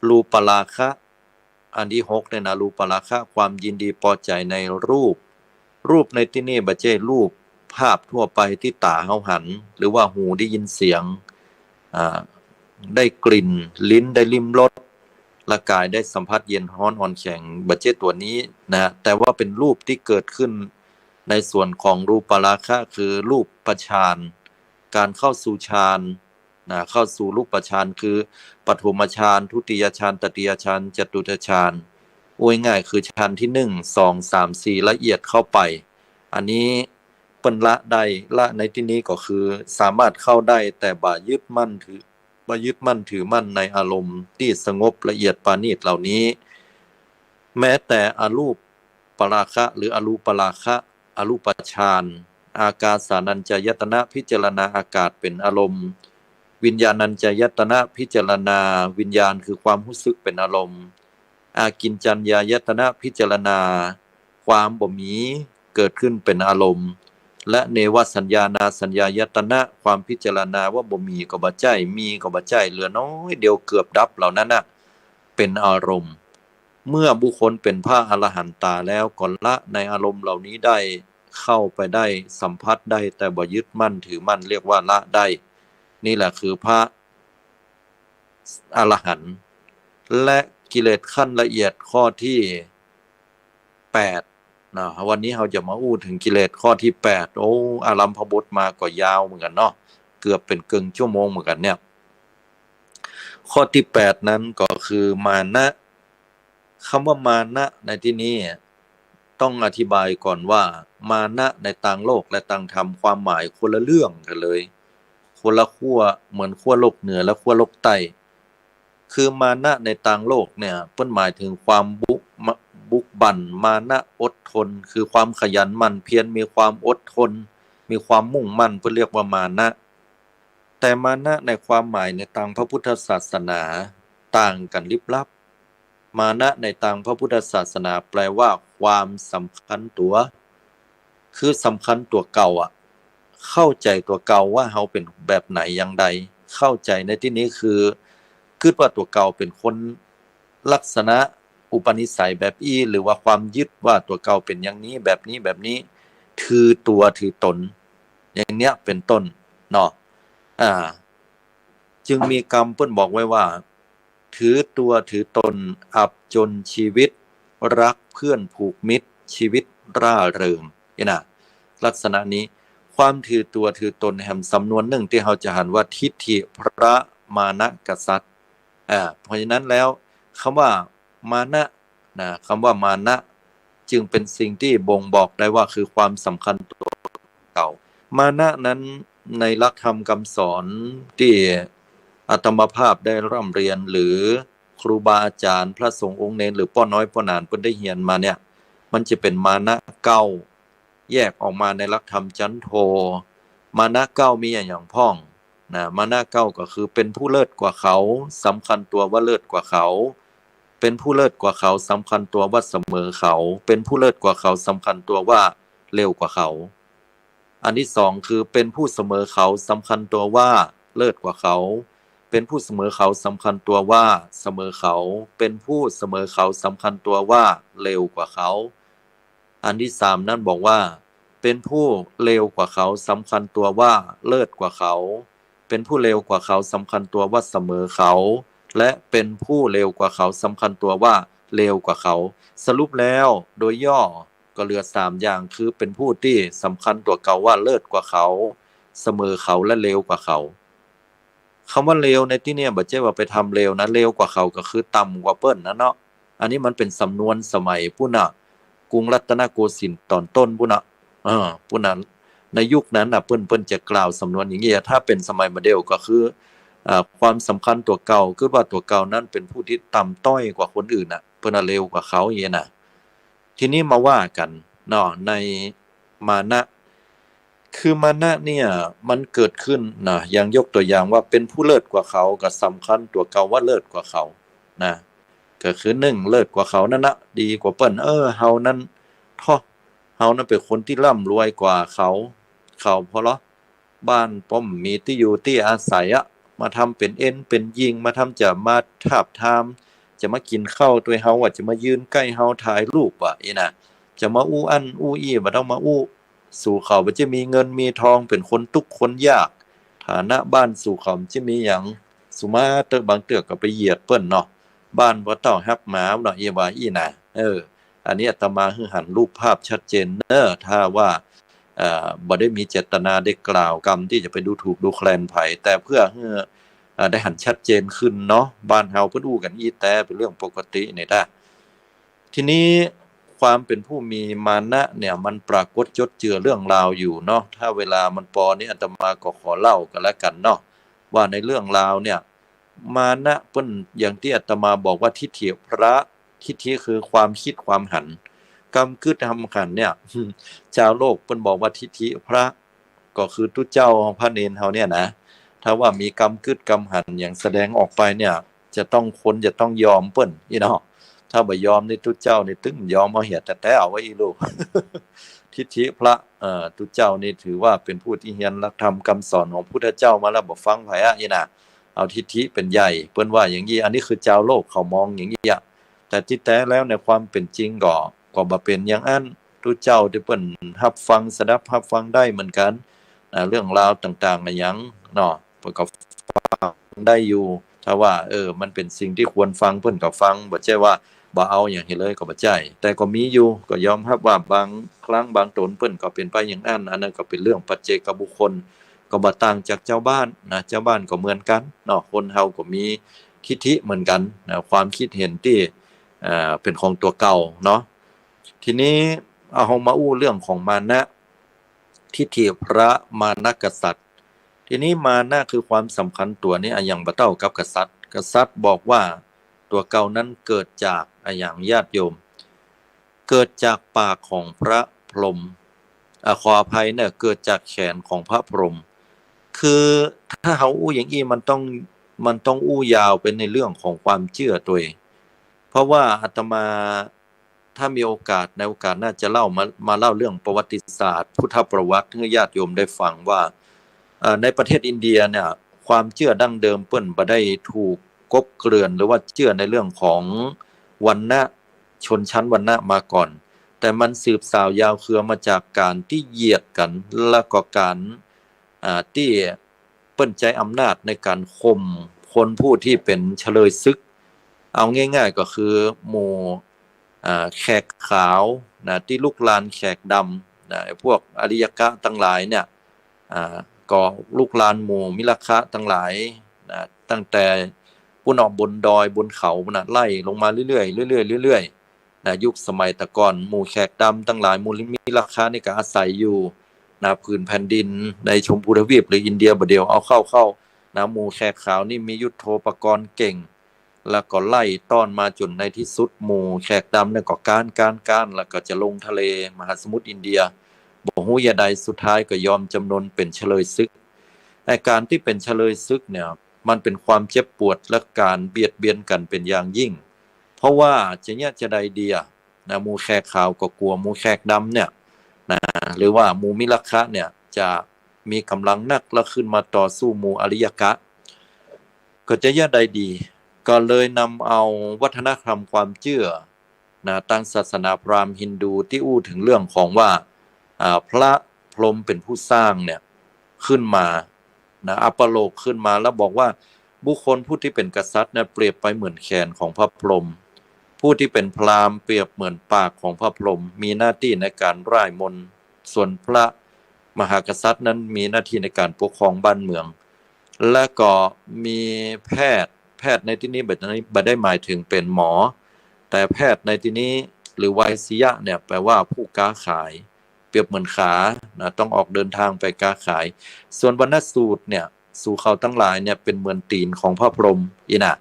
รูปราคะอันที่6เนี่ยนะรูปราคะความยินดีพอใจในรูปในที่นี้บ่ใช่รูปภาพทั่วไปที่ตาเฮาหันหรือว่าหูได้ยินเสียงได้กลิ่นลิ้นได้ลิ้มรสและกายได้สัมผัสเย็นร้อนอ่อนแข็งบ่ใช่ตัวนี้นะแต่ว่าเป็นรูปที่เกิดขึ้นในส่วนของรูปราคะคือรูปฌานการเข้าสู่ฌานเข้าสู่รูปฌานคือปฐมฌานทุติยฌานตติยฌานจตุตฌานง่ายคือฌานที่1 2 3 4ละเอียดเข้าไปอันนี้เปิ้นละได้ละในที่นี้ก็คือสามารถเข้าได้แต่บ่ยึดมั่นถือมั่นในอารมณ์ที่สงบละเอียดปราณีตเหล่านี้แม้แต่อรูปปราคะหรืออรูปราคะอรูปฌานอากาสานัญจายตนะพิจารณาอากาศเป็นอารมณ์ วิญญาณัญจายตนะพิจารณาวิญญาณคือความรู้สึกเป็นอารมณ์อากินจัญญายตนะพิจารณาความบ่มีเกิดขึ้นเป็นอารมณ์และเนวสัญญานาสัญญายตนะความพิจารณาว่าบ่มีก็บ่ใจมีก็บ่ใจเหลือน้อยเดียวเกือบดับเหล่านั้นน่ะเป็นอารมณ์เมื่อบุคคลเป็นพระอรหันตาแล้วก็ละในอารมณ์เหล่านี้ได้เข้าไปได้สัมผัสได้แต่บ่ยึดมั่นถือมั่นเรียกว่าละได้นี่แหละคือพระอรหันต์และกิเลสขั้นละเอียดข้อที่8นะวันนี้เราจะมาอู้ถึงกิเลสข้อที่8โอ้อารัมภบทมาก็ยาวเหมือนกันเนาะเกือบเป็นครึ่งชั่วโมงเหมือนกันเนี่ยข้อที่8นั้นก็คือมานะคำว่ามานะในที่นี้ต้องอธิบายก่อนว่ามานะในต่างโลกและต่างธรรมความหมายคนละเรื่องกันเลยคนละขั้วเหมือนขั้วโลกเหนือและขั้วโลกใต้คือมานะในต่างโลกเนี่ยเปิ้นหมายถึงความบุกบั่นมานะอดทนคือความขยันหมั่นเพียรมีความอดทนมีความมุ่งมั่นเพิ่นเรียกว่ามานะแต่มานะในความหมายในทางพระพุทธศาสนาต่างกันลิบลับมานะในทางพระพุทธศาสนาแปลว่าความสำคัญตัวคือสำคัญตัวเก่าเข้าใจตัวเก่าว่าเฮาเป็นแบบไหนอย่างใดเข้าใจในที่นี้คือคิดว่าตัวเก่าเป็นคนลักษณะอุปนิสัยแบบอีหรือว่าความยึดว่าตัวเก่าเป็นอย่างนี้แบบนี้ถือตัวถือตนอย่างเนี้ยเป็นต้นเนาะจึงมีกรรมเพิ่นบอกไว้ว่าถือตัวถือตนอับจนชีวิตรักเพื่อนผูกมิตรชีวิตร่าเริงนี่นะลักษณะนี้ความถือตัวถือตนแห่งสำนวนหนึ่งที่เราจะหันว่าทิฏฐิพระมานะกษัตริย์เพราะฉะนั้นแล้วคำว่ามานะคำว่ามานะจึงเป็นสิ่งที่บ่งบอกได้ว่าคือความสำคัญตัวเก่ามานะนั้นในหลักธรรมคำสอนที่อาตมาภาพได้ร่ำเรียนหรือครูบาอาจารย์พระสงฆ์องค์เนรหรือป้อน้อยป้อนานเพิ่นได้เรียนมาเนี่ยมันจะเป็นมานะเก้าแยกออกมาในหลักธรรมจันโทมานะเก้ามีอย่างพ้องมานะเก้าก็คือเป็นผู้เลิศกว่าเขาสำคัญตัวว่าเลิศกว่าเขาเป็นผู้เลิศกว่าเขาสำคัญตัวว่าเสมอเขาเป็นผู้เลิศกว่าเขาสำคัญตัวว่าเร็วกว่าเขาอันที่สองคือเป็นผู้เสมอเขาสำคัญตัวว่าเลิศกว่าเขาเป็นผู้เสมอเขาสำคัญตัวว่าเสมอเขาเป็นผู้เสมอเขาสำคัญตัวว่าเร็วกว่าเขาอันที่สามนั่นบอกว่าเป็นผู้เร็วกว่าเขาสำคัญตัวว่าเลิศกว่าเขาเป็นผู้เร็วกว่าเขาสำคัญตัวว่าเสมอเขาและเป็นผู้เร็วกว่าเขาสำคัญตัวว่าเร็วกว่าเขาสรุปแล้วโดยย่อก็เหลือ3อย่างคือเป็นผู้ที่สำคัญตัวเก่าว่าเลิศกว่าเขาเสมอเขาและเร็วกว่าเขาคำว่าเร็วในที่นี้บ่ใช่ว่าไปทำเร็วนะเร็วกว่าเขาก็คือต่ำกว่าเปิ้นนะเนาะอันนี้มันเป็นสำนวนสมัยพุ่นน่ะกรุงรัตนโกสินทร์ตอนต้นพุ่นน่ะพุ่นน่ะในยุคนั้นน่ะเปิ้นจะกล่าวสำนวนอย่างนี้ถ้าเป็นสมัยโมเดลก็คือความสำคัญตัวเก่าคือว่าตัวเก่านั้นเป็นผู้ที่ต่ำต้อยกว่าคนอื่นน่ะเพิ่นเร็วกว่าเขาอย่างนี้น่ะทีนี้มาว่ากันเนาะในมานะคือมานะเนี่ยมันเกิดขึ้นนะอย่างยกตัวอย่างว่าเป็นผู้เลิศกว่าเขาก็สำคัญตัวเก่าว่าเลิศกว่าเขานะก็คือ1เลิศกว่าเขานั่นนะดีกว่าเปิ้นเฮานั้นท้อเฮานั้นเป็นคนที่ร่ำรวยกว่าเขาเพราะบ้านป้อมมีที่อยู่ที่อาศัยมาทำเป็นเอ็นเป็นยิงมาทำจะมาทาบทามจะมากินข้าวด้วยเฮาจะมายืนใกล้เฮาถ่ายรูปนะจะมาอู้อันอู้อี้บ่ต้องมาอู้สู่เขาบ่จะมีเงินมีทองเป็นคนทุกข์คนยากฐานะบ้านสู่เขาจะมีหยังสุมาเตอบางเตือก็ไปเหยียดเปิ้นเนาะบ้านบ่ต้องฮับหมาเนาะว่าอีน่ะอันนี้อาตมาคือหันรูปภาพชัดเจนถ้าว่าบ่ได้มีเจตนาได้กล่าวกรรมที่จะไปดูถูกดูแคลนไผแต่เพื่อให้ได้หันชัดเจนขึ้นเนาะบ้านเฮาเพิ่นอู้กันอีแต่เป็นเรื่องปกตินี่ล่ะทีนี้ความเป็นผู้มีมานะเนี่ยมันปรากฏจดเจือเรื่องราวอยู่เนาะถ้าเวลามันพอนี้อาตมาก็ขอเล่ากันแล้วกันเนาะว่าในเรื่องราวเนี่ยมานะเพิ่นอย่างที่อาตมาบอกว่าทิฏฐิพระทิฏฐิคือความคิดความหันกรรมคือทำขันเนี่ยชาวโลกเพิ่นบอกว่าทิฏฐิพระก็คือตุเจ้าของพระเนรเฮาเนี่ยนะ ถ้าว่ามีกำกึดกำหันอย่างแสดงออกไปเนี่ยจะต้องคนจะต้องยอมเปิ้นอีเนาะถ้าบ่ยอมนี่ทุเจ้านี่ตึ้งยอมเอาเหียแต่เอาไว้อีลูก ทิฏฐิพระทุเจ้านี่ถือว่าเป็นผู้ที่เรียนหลักธรรมคำสอนของพุทธเจ้ามาแล้วบ่ฟังไผอ่ะอีน่ะเอาทิฏฐิเป็นใหญ่เปิ้นว่าอย่างงี้อันนี้คือเจ้าโลกเขามองอย่างงี้อ่ะแต่ที่แท้แล้วในความเป็นจริงก็บ่เป็นอย่างนั้นทุเจ้าที่เปิ้นรับฟังสดับรับฟังได้เหมือนกันเรื่องราวต่างๆน่ะหยังเนาะเพิ่นก็ฟังได้อยู่ถ้าว่ามันเป็นสิ่งที่ควรฟังเพิ่นก็ฟังบ่ใช่ว่าบ่เอาอย่างนี้เลยก็บ่ใช่แต่ก็มีอยู่ก็ยอมรับว่าบางครั้งบางตนเพิ่นก็เป็นไปอย่างนั้นอันนั้นก็เป็นเรื่องปัจเจกบุคคลก็บ่ต่างจากเจ้าบ้านนะเจ้าบ้านก็เหมือนกันเนาะคนเฮาก็มีทิฏฐิเหมือนกันนะความคิดเห็นที่เป็นของตัวเก่าเนาะทีนี้เอามาอู้เรื่องของมานะทิฏฐิพระมานะกษัตริย์ทีนี้มานะคือความสำคัญตัวนี้อย่างบ่เต้ากับกษัตริย์บอกว่าตัวเก่านั้นเกิดจากอย่างญาติโยมเกิดจากปากของพระพรหมขออภัยเนี่ยเกิดจากแขนของพระพรหมคือถ้าเฮาอู้อย่างนี้มันต้องอู้ยาวเป็นในเรื่องของความเชื่อตัวเองเพราะว่าอาตมาถ้ามีโอกาสในโอกาสน่าจะมาเล่าเรื่องประวัติศาสตร์พุทธประวัติให้ญาติโยมได้ฟังว่าในประเทศอินเดียเนี่ยความเชื่อดั้งเดิมเปิ้นบ่ได้ถูกกบเกลื่อนหรือว่าเชื่อในเรื่องของวรรณะชนชั้นวรรณะมาก่อนแต่มันสืบสาวยาวเครือมาจากการที่เหยียดกันแล้วก็การที่เปิ้นใจอำนาจในการข่มคนผู้ที่เป็นเฉลยศึกเอาง่ายๆก็คือหมู่แขกขาวนะที่ลุกลานแขกดำนะพวกอริยกะทั้งหลายเนี่ยก็ลุกลานหมู่มิลคะทั้งหลายนะตั้งแต่ผู้นอกบนดอยบนเขานะไล่ลงมาเรื่อยๆเรื่อยๆนะยุคสมัยตะก่อนหมู่แขกดำทั้งหลายหมู่มิลคะนี่ก็อาศัยอยู่นะพื้นแผ่นดินในชมพูทวีปหรืออินเดียบ่เดียวเอาเข้านะหมู่แขกขาวนี่มียุทโธปกรณ์เก่งแล้วก็ไล่ต้อนมาจนในที่สุดหมู่แขกดำเนี่ยก็การแล้วก็จะลงทะเลมหาสมุทรอินเดียบ่ฮู้ยะใดสุดท้ายก็ยอมจำนนเป็นเฉลยศึกในการที่เป็นเฉลยศึกเนี่ยมันเป็นความเจ็บปวดและการเบียดเบียนกันเป็นอย่างยิ่งเพราะว่าจะใดเดียนะหมู่แขกขาวก็กลัวหมู่แขกดำเนี่ยนะหรือว่าหมู่มิลคะเนี่ยจะมีกำลังนักและขึ้นมาต่อสู้หมู่อริยกะก็จะใดดีก็เลยนำเอาวัฒนธรรมความเชื่อนะตั้งศาสนาพราหมณ์ฮินดูที่อู้ถึงเรื่องของว่าพระพรหมเป็นผู้สร้างเนี่ยขึ้นมานะอัปโลกขึ้นมาแล้วบอกว่าบุคคลผู้ที่เป็นกษัตริย์เนี่ยเปรียบไปเหมือนแขนของพระพรหมผู้ที่เป็นพราหมณ์เปรียบเหมือนปากของพระพรหมมีหน้าที่ในการร่ายมนต์ส่วนพระมหากษัตริย์นั้นมีหน้าที่ในการปกครองบ้านเมืองและก็มีแพทย์ในที่นี้บ่ได้หมายถึงเป็นหมอแต่แพทย์ในที่นี้หรือไวยสยะเนี่ยแปลว่าผู้ค้าขายเปรียบเหมือนขานะต้องออกเดินทางไปค้าขายส่วนวรรณสูตรเนี่ยสู่เขาทั้งหลายเนี่ยเป็นเหมือนตีนของพระพรหมอีน่ะ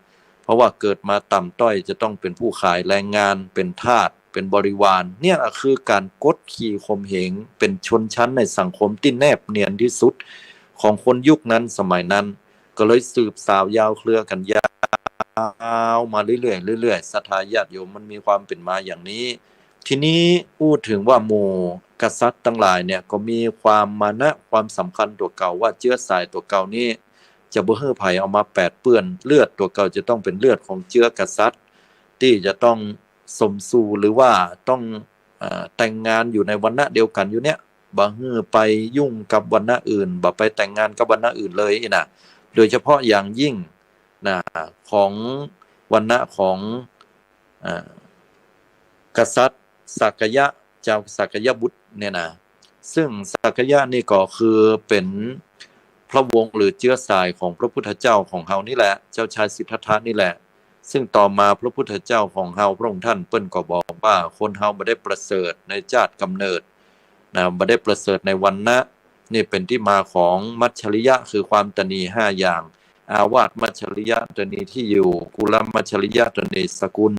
เพราะว่าเกิดมาต่ำต้อยจะต้องเป็นผู้ขายแรงงานเป็นทาสเป็นบริวารเนี่ยคือการกดขี่ข่มเหงเป็นชนชั้นในสังคมที่แนบเนียนที่สุดของคนยุคนั้นสมัยนั้นก็เลยสืบสาวยาวเครือกันยาวมาเรื่อยๆศรัทธาญาติโยมมันมีความเป็นมาอย่างนี้ทีนี้พูดถึงว่าหมู่กษัตริย์ทั้งหลายเนี่ยก็มีความมานะความสำคัญตัวเก่าว่าเชื้อสายตัวเก่านี้จะบ่ให้ไผเอามาแปดเปื้อนเลือดตัวเก่าจะต้องเป็นเลือดของเชื้อกษัตริย์ที่จะต้องสมสู่หรือว่าต้องแต่งงานอยู่ในวรรณะเดียวกันอยู่เนี่ยบ่ให้ไปยุ่งกับวรรณะอื่นบ่ไปแต่งงานกับวรรณะอื่นเลยน่ะโดยเฉพาะอย่างยิ่งนะของวรรณะของกษัตริย์สักยะเจ้าสักยะบุตรเนี่ยนะซึ่งสักยะนี่ก็คือเป็นพระวงศ์หรือเชื้อสายของพระพุทธเจ้าของเฮานี่แหละเจ้าชายสิทธัตถะนี่แหละซึ่งต่อมาพระพุทธเจ้าของเฮาพระองค์ท่านเปิ้นก็บอกว่าคนเฮาบ่ได้ประเสริฐในชาติกำเนิดนะบ่ได้ประเสริฐในวรรณะนี่เป็นที่มาของมัจฉริยะคือความตณี5อย่างอาวาสมัจฉริยะตณีที่อยู่กุลมัจฉริยะตณีสกุล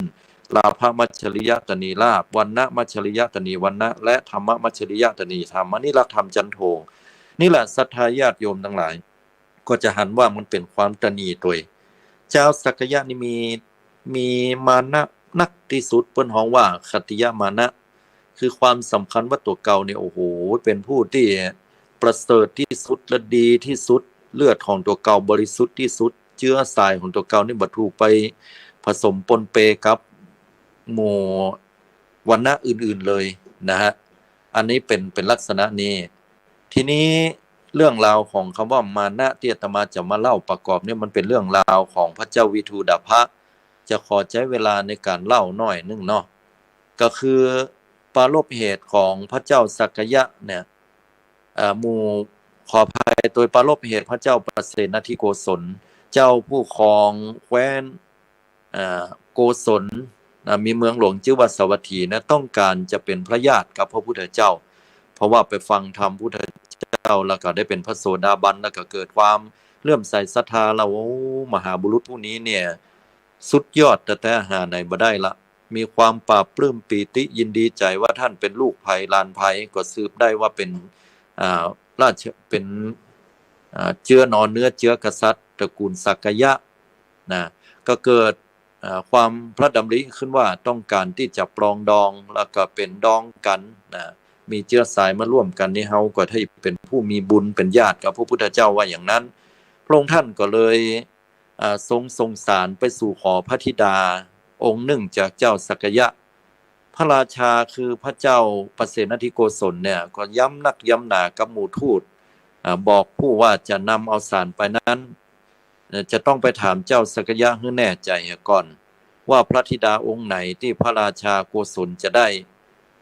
ลาภมัจฉริยะตณีลาภวรรณมัจฉริยะตณีวรรณะและธรรมมัจฉริยะตณีธรรมนี่หลักธรรมจันโทนี่แหละศรัทธาญาติโยมทั้งหลาย ก็จะหันว่ามันเป็นความตนีตัวเจ้าสักยะนี่มีมานะนักที่สุดเปิ้นฮ้องว่าขัตติยมานะคือความสำคัญว่าตัวเก่าเนี่ยโอ้โหเป็นผู้ที่ประเสริฐที่สุดและดีที่สุดเลือดของตัวเก่าบริสุทธิ์ที่สุดเชื้อสายของตัวเก่านี่บ่ถูกไปผสมปนเปกับหมู่วรรณะอื่นๆเลยนะฮะอันนี้เป็นลักษณะนี้ทีนี้เรื่องราวของคำว่ามานะที่อาตมาจะมาเล่าประกอบเนี่ยมันเป็นเรื่องราวของพระเจ้าวิทูดาภะจะขอใช้เวลาในการเล่าหน่อยนึงเนาะก็คือปรารภเหตุของพระเจ้าสักยะเนี่ยหมู่ขออภัยโดยปรารภเหตุพระเจ้าประเสนทิโกศลเจ้าผู้ครองแคว้นโกศลมีเมืองหลวงชื่อว่าสวัสถีนะต้องการจะเป็นพระญาติกับพระพุทธเจ้าเพราะว่าไปฟังธรรมพุทธเจ้าแล้วก็ได้เป็นพระโสดาบันแล้วก็เกิดความเลื่อมใสศรัทธาเรามหาบุรุษผู้นี้เนี่ยสุดยอดแต่หาไหนบ่ได้ละมีความปราบปลื้มปีติยินดีใจว่าท่านเป็นลูกไผ่ลานไผ่ก็สืบได้ว่าเป็นราชเป็นเชื้อนอนเนื้อเชื้อกษัตริย์ตระกูลสักยะนะก็เกิดความพระดำริขึ้นว่าต้องการที่จะปรองดองแล้วก็เป็นดองกันนะมีเชื้อสายมาร่วมกันนี่เฮาก็ให้เป็นผู้มีบุญเป็นญาติกับพระพุทธเจ้าว่าอย่างนั้นพระองค์ท่านก็เลยทรงสารไปสู่ขอพระธิดาองค์หนึ่งจากเจ้าสักยะพระราชาคือพระเจ้าประเสนทิโกศลเนี่ยก็ย้ำนักย้ำหนากับหมู่ทูตบอกผู้ว่าจะนำเอาสารไปนั้นจะต้องไปถามเจ้าสักยะให้แน่ใจก่อนว่าพระธิดาองค์ไหนที่พระราชาโกศลจะได้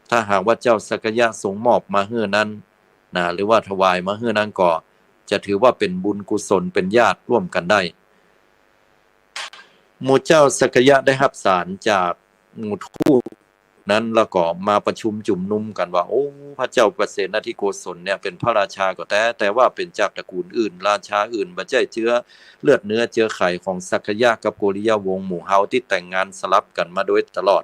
ถ้าหากว่าเจ้าสักยะส่งมอบมาให้นั้นนะหรือว่าถวายมาให้นั้นก็จะถือว่าเป็นบุญกุศลเป็นญาติร่วมกันได้หมู่เจ้าสักยะได้รับสารจากหมู่ทูตนั้นแล้วก็มาประชุมจุ่มนุมกันว่าโอ้พระเจ้าประเสนทิโกศลเนี่ยเป็นพระราชาก็แต่ว่าเป็นจากตระกูลอื่นราชาอื่นบ่ใช่เชื้อเลือดเนื้อเชื้อไขของสักยะกับโกริยาวงศ์หมู่เฮาที่แต่งงานสลับกันมาโดยตลอด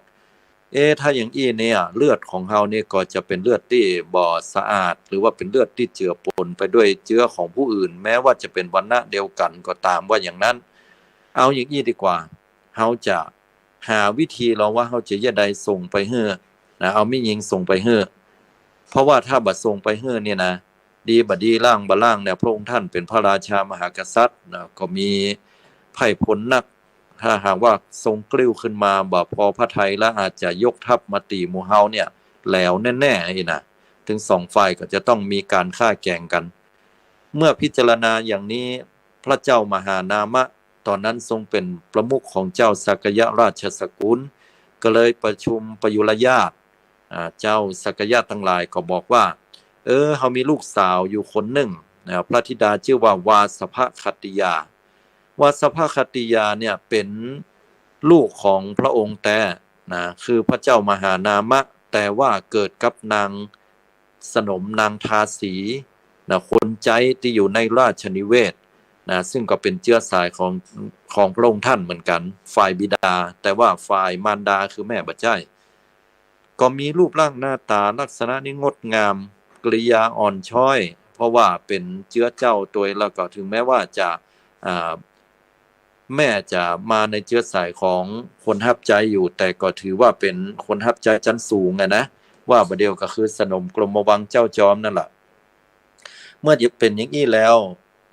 ถ้าอย่างอี้เนี่ยเลือดของเฮานี่ก็จะเป็นเลือดที่บ่สะอาดหรือว่าเป็นเลือดที่เจือปนไปด้วยเชื้อของผู้อื่นแม้ว่าจะเป็นวรรณะเดียวกันก็ตามว่าอย่างนั้นเอาอย่างอี้ดีกว่าเฮาจะหาวิธีเราว่าเฮาจะยะใดส่งไปเฮือนะเอามิยิงส่งไปเฮือเพราะว่าถ้าบัดส่งไปเฮือเนี่ยนะดีบัดดีล่างบ่ล่างเนี่ยพระองค์ท่านเป็นพระราชามหากษัตริย์นะก็มีไพร่พลนักถ้าหากว่าทรงกลิ้วขึ้นมาบ่พอพระทัยแล้วอาจจะยกทัพมาตีหมู่เฮาเนี่ยแล้วแน่ๆนี่นะถึง2ฝ่ายก็จะต้องมีการฆ่าแกล้งกันเมื่อพิจารณาอย่างนี้พระเจ้ามหานามะตอนนั้นทรงเป็นประมุขของเจ้าสักยะราชสกุลก็เลยประชุมประยุรญาติเจ้าสักยะทั้งหลายก็บอกว่าเฮามีลูกสาวอยู่คนหนึ่งพระธิดาชื่อว่าวาสภคัตติยาวาสภคัตติยาเนี่ยเป็นลูกของพระองค์แต่นะคือพระเจ้ามหานามะแต่ว่าเกิดกับนางสนมนางทาสีนะคนใจที่อยู่ในราชนิเวศนะซึ่งก็เป็นเชื้อสายของพระองค์ท่านเหมือนกันฝ่ายบิดาแต่ว่าฝ่ายมารดาคือแม่บ่ใช่ก็มีรูปร่างหน้าตาลักษณะนี้งดงามกริยาอ่อนช้อยเพราะว่าเป็นเชื้อเจ้าตัวแล้วก็ถึงแม้ว่าจะแม่จะมาในเชื้อสายของคนฮับใจอยู่แต่ก็ถือว่าเป็นคนฮับใจชั้นสูงนะว่าบ่เดียวก็คือสนมกรมวังเจ้าจอมนั่นแหละเมื่อเป็นอย่างนี้แล้ว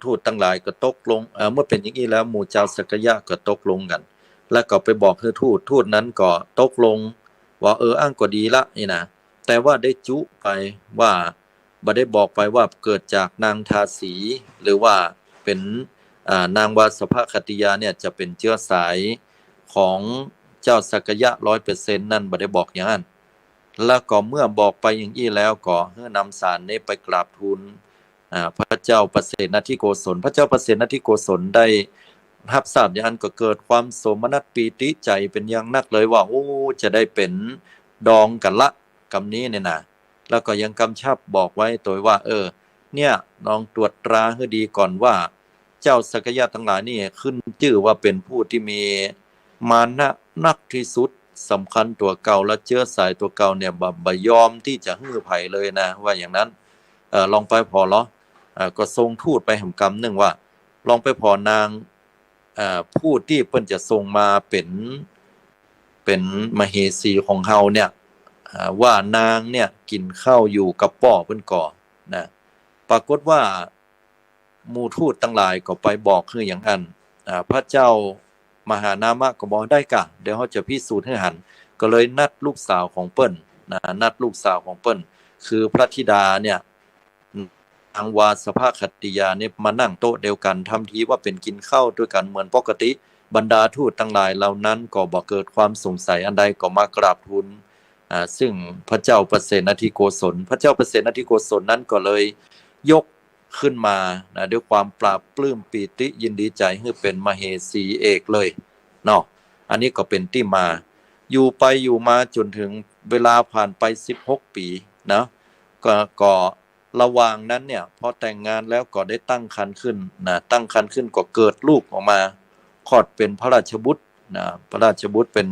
ทูตทั้งหลายก็ตกลงเมื่อเป็นอย่างนี้แล้วหมู่เจ้าสักยะก็ตกลงกันแล้วก็ไปบอกให้ทูตนั้นก็ตกลงว่าอ้างก็ดีละนี่นะแต่ว่าได้จุไปว่าบ่ได้บอกไปว่าเกิดจากนางทาสีหรือว่าเป็นนางวาสภคัตติยาเนี่ยจะเป็นเชื้อสายของเจ้าสักยะ 100% นั่นบ่ได้บอกอย่างนั้นแล้วก็เมื่อบอกไปอย่างนี้แล้วก็ให้นำสารนี้ไปกราบทูลพระเจ้าประเสนทิโกศลพระเจ้าประเสนทิโกศลได้รับทราบอย่างนั้นก็เกิดความโสมนัสปีติใจเป็นอย่างนักเลยว่าจะได้เป็นดองกันละกำนี้เนี่ยนะแล้วก็ยังกำชับบอกไว้ตัวว่าเนี่ยลองตรวจตราให้ดีก่อนว่าเจ้าสักยะทั้งหลายนี่ขึ้นชื่อว่าเป็นผู้ที่มีมานะนักที่สุดสำคัญตัวเก่าและเชื้อสายตัวเก่าเนี่ยบ่ยอมที่จะฮื้อไผ่เลยนะว่าอย่างนั้นลองไปพอเหรอก็ทรงทูตไปแห่งกรรมหนึ่งว่า ลองไปพอนางผู้ที่เพิ่นจะทรงมาเป็นมเหสีของเฮาเนี่ยว่านางเนี่ยกินข้าวอยู่กับป่อเพิ่นก่อนะปรากฏว่าหมู่ทูตทั้งหลายก็ไปบอกคืออย่างนั้นพระเจ้ามหานามะก็บอกได้กะเดี๋ยวเขาจะพิสูจน์ให้หันก็เลยนัดลูกสาวของเปิ้นนัดลูกสาวของเปิ้นคือพระธิดาเนี่ยนางวาสภคติยาเนี่ยมานั่งโต๊ะเดียวกันทำทีว่าเป็นกินข้าวด้วยกันเหมือนปกติบรรดาทูตทั้งหลายเหล่านั้นก็บ่เกิดความสงสัยอันใดก็มากราบทูลซึ่งพระเจ้าประเสนทิโกศลพระเจ้าประเสนทิโกศลนั้นก็เลยยกขึ้นมาด้วยความปราบปลื้มปีติยินดีใจให้เป็นมเหสีเอกเลยเนาะอันนี้ก็เป็นที่มาอยู่ไปอยู่มาจนถึงเวลาผ่านไป16ปีนะก็ระหว่างนั้นเนี่ยพอแต่งงานแล้วก็ได้ตั้งครรภ์ขึ้นตั้งครรภ์ขึ้นก็เกิดลูกออกมาคลอดเป็นพระราชบุตรพระราชบุตรเป็น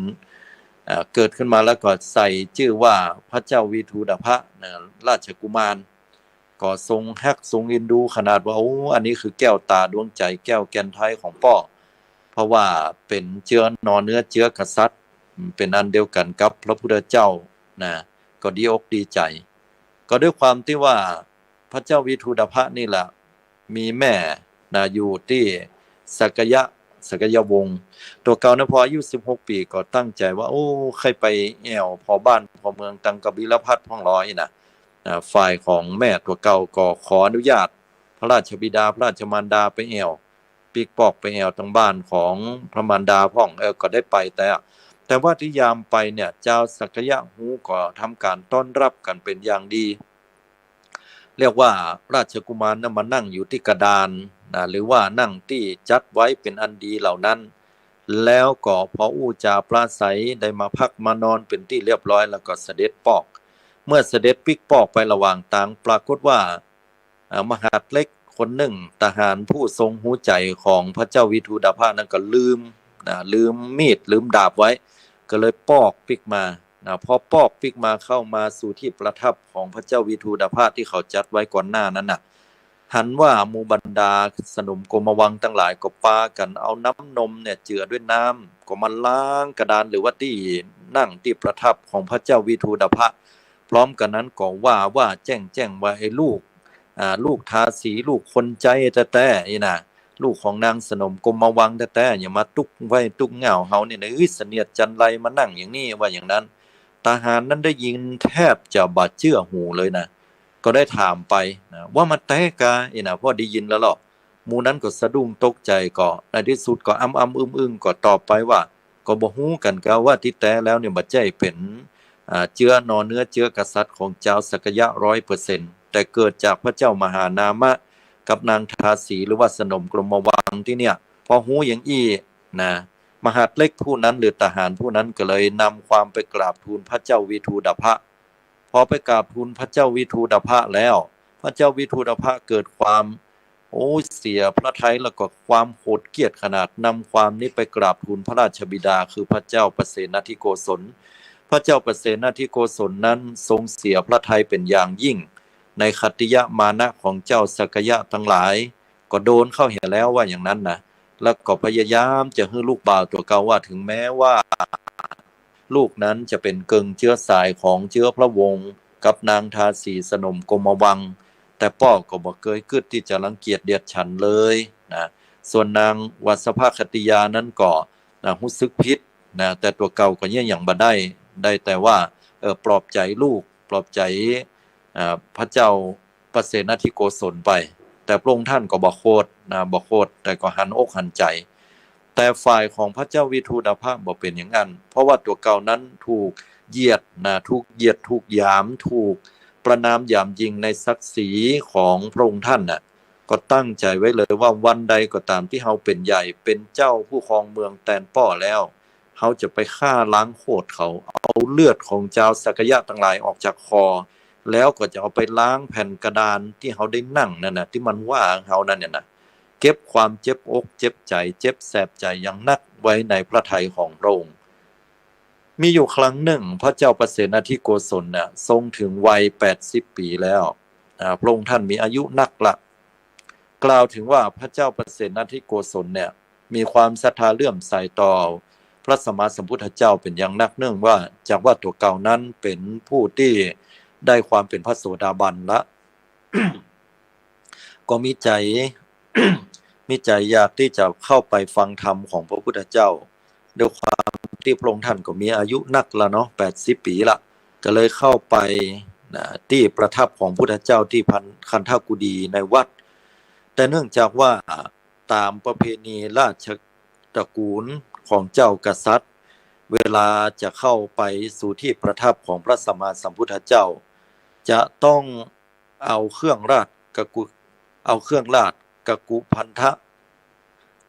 เกิดขึ้นมาแล้วก็ใส่ชื่อว่าพระเจ้าวิทูดภะราชกุมารก็ทรงฮักทรงเอ็นดูขนาดว่าอันนี้คือแก้วตาดวงใจแก้วแก่นไทยของพ่อเพราะว่าเป็นเชื้อนอเนื้อเชื้อกษัตริย์เป็นอันเดียวกันกับพระพุทธเจ้าก็ดีอกดีใจก็ด้วยความที่ว่าพระเจ้าวิทูดภะนี่แหละมีแม่อยู่ที่สักยวงศ์ตัวเก่านะพออายุ16ปีก็ตั้งใจว่าใครไปแอวพอบ้านพอเมืองตังกบิลพัทพ่องร้อยฝ่ายของแม่ตัวเก่าก็ขออนุญาตพระราชบิดาพระราชมารดาไปแอวปีกปอกไปแอวทางบ้านของพระมารดาพ่องก็ได้ไปแต่ว่าที่ยามไปเนี่ยเจ้าสักยะฮูก็ทำการต้อนรับกันเป็นอย่างดีเรียกว่าราชกุมารมานั่งอยู่ที่กระดานหรือว่านั่งที่จัดไว้เป็นอันดีเหล่านั้นแล้วก็พออู้จาปราศัยได้มาพักมานอนเป็นที่เรียบร้อยแล้วก็เสด็จปอกเมื่อเสด็จปิกปอกไประหว่างทางปรากฏว่ามหาดเล็กคนหนึ่งทหารผู้ทรงหูใจของพระเจ้าวิทูดภะนั้นก็ลืมมีดลืมดาบไว้ก็เลยปอกปิกมาพอปอกปิกมาเข้ามาสู่ที่ประทับของพระเจ้าวิทูดภะที่เขาจัดไว้ก่อนหน้านั้นหันว่าหมู่บรรดาสนมกรมวังทั้งหลายก็ปากันเอาน้ำนมเนี่ยเจือด้วยน้ำก็มาล้างกระดานหรือว่าที่นั่งที่ประทับของพระเจ้าวิทูดภะพร้อมกันนั้นก็ว่าแจ้งว่าไอ้ลูกทาสีลูกคนใจแต่ลูกของนางสนมกรมวังแต่อย่ามาตุกไว้ตุกเหงาเฮาเนี่ยเสนียดจันไรมานั่งอย่างนี้ว่าอย่างนั้นทหารนั้นได้ยินแทบจะบาดเชื่อหูเลยก็ได้ถามไปว่ามันแตกาพอได้ยินแล้วหรอกหมู่นั้นก็สะดุ้งตกใจก็ในที่สุดก็อึ้งก็ตอบไปว่าก็บ่ฮู้กันกะว่าที่แท้แล้วเนี่ยบ่ใช่เป็นเชื้อนอเนื้อเชื้อกษัตริย์ของเจ้าสักยะ 100% แต่เกิดจากพระเจ้ามหานามะกับนางทาสีหรือว่าสนมกรมวังที่เนี่ยพอฮู้อย่างอี้มหาดเล็กผู้นั้นหรือทหารผู้นั้นก็เลยนำความไปกราบทูลพระเจ้าวิทูดภะพอไปกราบทูลพระเจ้าวิทูดภะแล้วพระเจ้าวิทูดภะเกิดความเสียพระทัยแล้วก็ความโหดเกลียดขนาดนำความนี้ไปกราบทูลพระราชบิดาคือพระเจ้าประเสนทิโกศลพระเจ้าประเสนทิโกศลนั้นทรงเสียพระทัยเป็นอย่างยิ่งในขัตติยมานะของเจ้าสักยะทั้งหลายก็โดนเข้าเห็นแล้วว่าอย่างนั้นแล้วก็พยายามจะให้ลูกบ่าวตัวเก่าว่าถึงแม้ว่าลูกนั้นจะเป็นเกิงเชื้อสายของเชื้อพระวงศ์กับนางทาสีสนมกรมวังแต่พ่อก็บ่เคยคิดที่จะรังเกียจเดียดฉันเลยส่วนนางวัสภคติยานั้นก็รู้สึกผิดแต่ตัวเก่าก็ยังอย่างบ่ได้แต่ว่าปลอบใจลูกปลอบใจพระเจ้าประเสนทิโกศลไปแต่พระองค์ท่านก็บ่โคตรแต่ก็หันอกหันใจแต่ฝ่ายของพระเจ้าวิทูดภะบ่เป็นอย่างนั้นเพราะว่าตัวเก่านั้นถูกเหยียดถูกหยามถูกประณามหยามยิงในศักดิ์ศรีของพระองค์ท่านก็ตั้งใจไว้เลยว่าวันใดก็ตามที่เฮาเป็นใหญ่เป็นเจ้าผู้ครองเมืองแตนป้อแล้วเฮาจะไปฆ่าล้างโคตรเขาเอาเลือดของเจ้าสักยะทั้งหลายออกจากคอแล้วก็จะเอาไปล้างแผ่นกระดานที่เฮาได้นั่งนั่นที่มันว่าเฮานั่นเนี่ยเก็บความเจ็บอกเจ็บใจเจ็บแสบใจอย่างนักไว้ในพระทัยของพระองค์มีอยู่ครั้งหนึ่งพระเจ้าประเสนทิโกศลทรงถึงวัย80 ปีแล้วพระองค์ท่านมีอายุนักละ กล่าวถึงว่าพระเจ้าประเสนทิโกศลเนี่ยมีความศรัทธาเลื่อมใสต่อพระสัมมาสัมพุทธเจ้าเป็นอย่างนักเนื่องว่าจากว่าตัวเก่านั้นเป็นผู้ที่ได้ความเป็นพระโสดาบันละ ก็มีใจ มีใจอยากที่จะเข้าไปฟังธรรมของพระพุทธเจ้าด้วยความที่พระองค์ท่านก็มีอายุนักละเนาะ80 ปีละก็เลยเข้าไปที่ประทับของพุทธเจ้าที่คันธกุฎีในวัดแต่เนื่องจากว่าตามประเพณีราชตระกูลของเจ้ากษัตริย์เวลาจะเข้าไปสู่ที่ประทับของพระสัมมาสัมพุทธเจ้าจะต้องเอาเครื่องราชกกุพันธะ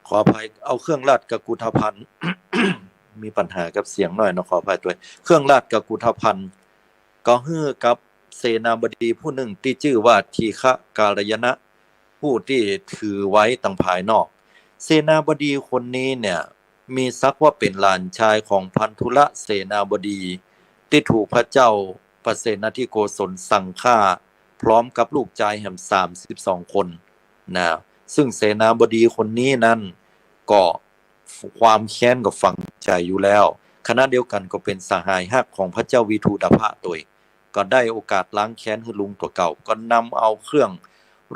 ขออภัยเอาเครื่องราชกกุฏภัณฑ์ มีปัญหากับเสียงหน่อยนะขออภัยด้วยเครื่องราชกกุฏภัณฑ์ก็ฮือกับเสนาบดีผู้หนึ่งที่ชื่อว่าทีฆะกาลยนะผู้ที่ถือไว้ต่างภายนอกเสนาบดีคนนี้เนี่ยมีศักดิ์ว่าเป็นหลานชายของพันธุละเสนาบดีที่ถูกพระเจ้าประเสนทิโกศลสั่งฆ่าพร้อมกับลูกชายแห่ง32 คนนะซึ่งเสนาบดีคนนี้นั้นก็ความแค้นก็ฝังใจอยู่แล้วขณะเดียวกันก็เป็นสหายฮักของพระเจ้าวิทูตภะตัวก็ได้โอกาสล้างแค้นให้ลุงตัวเก่าก็นำเอาเครื่อง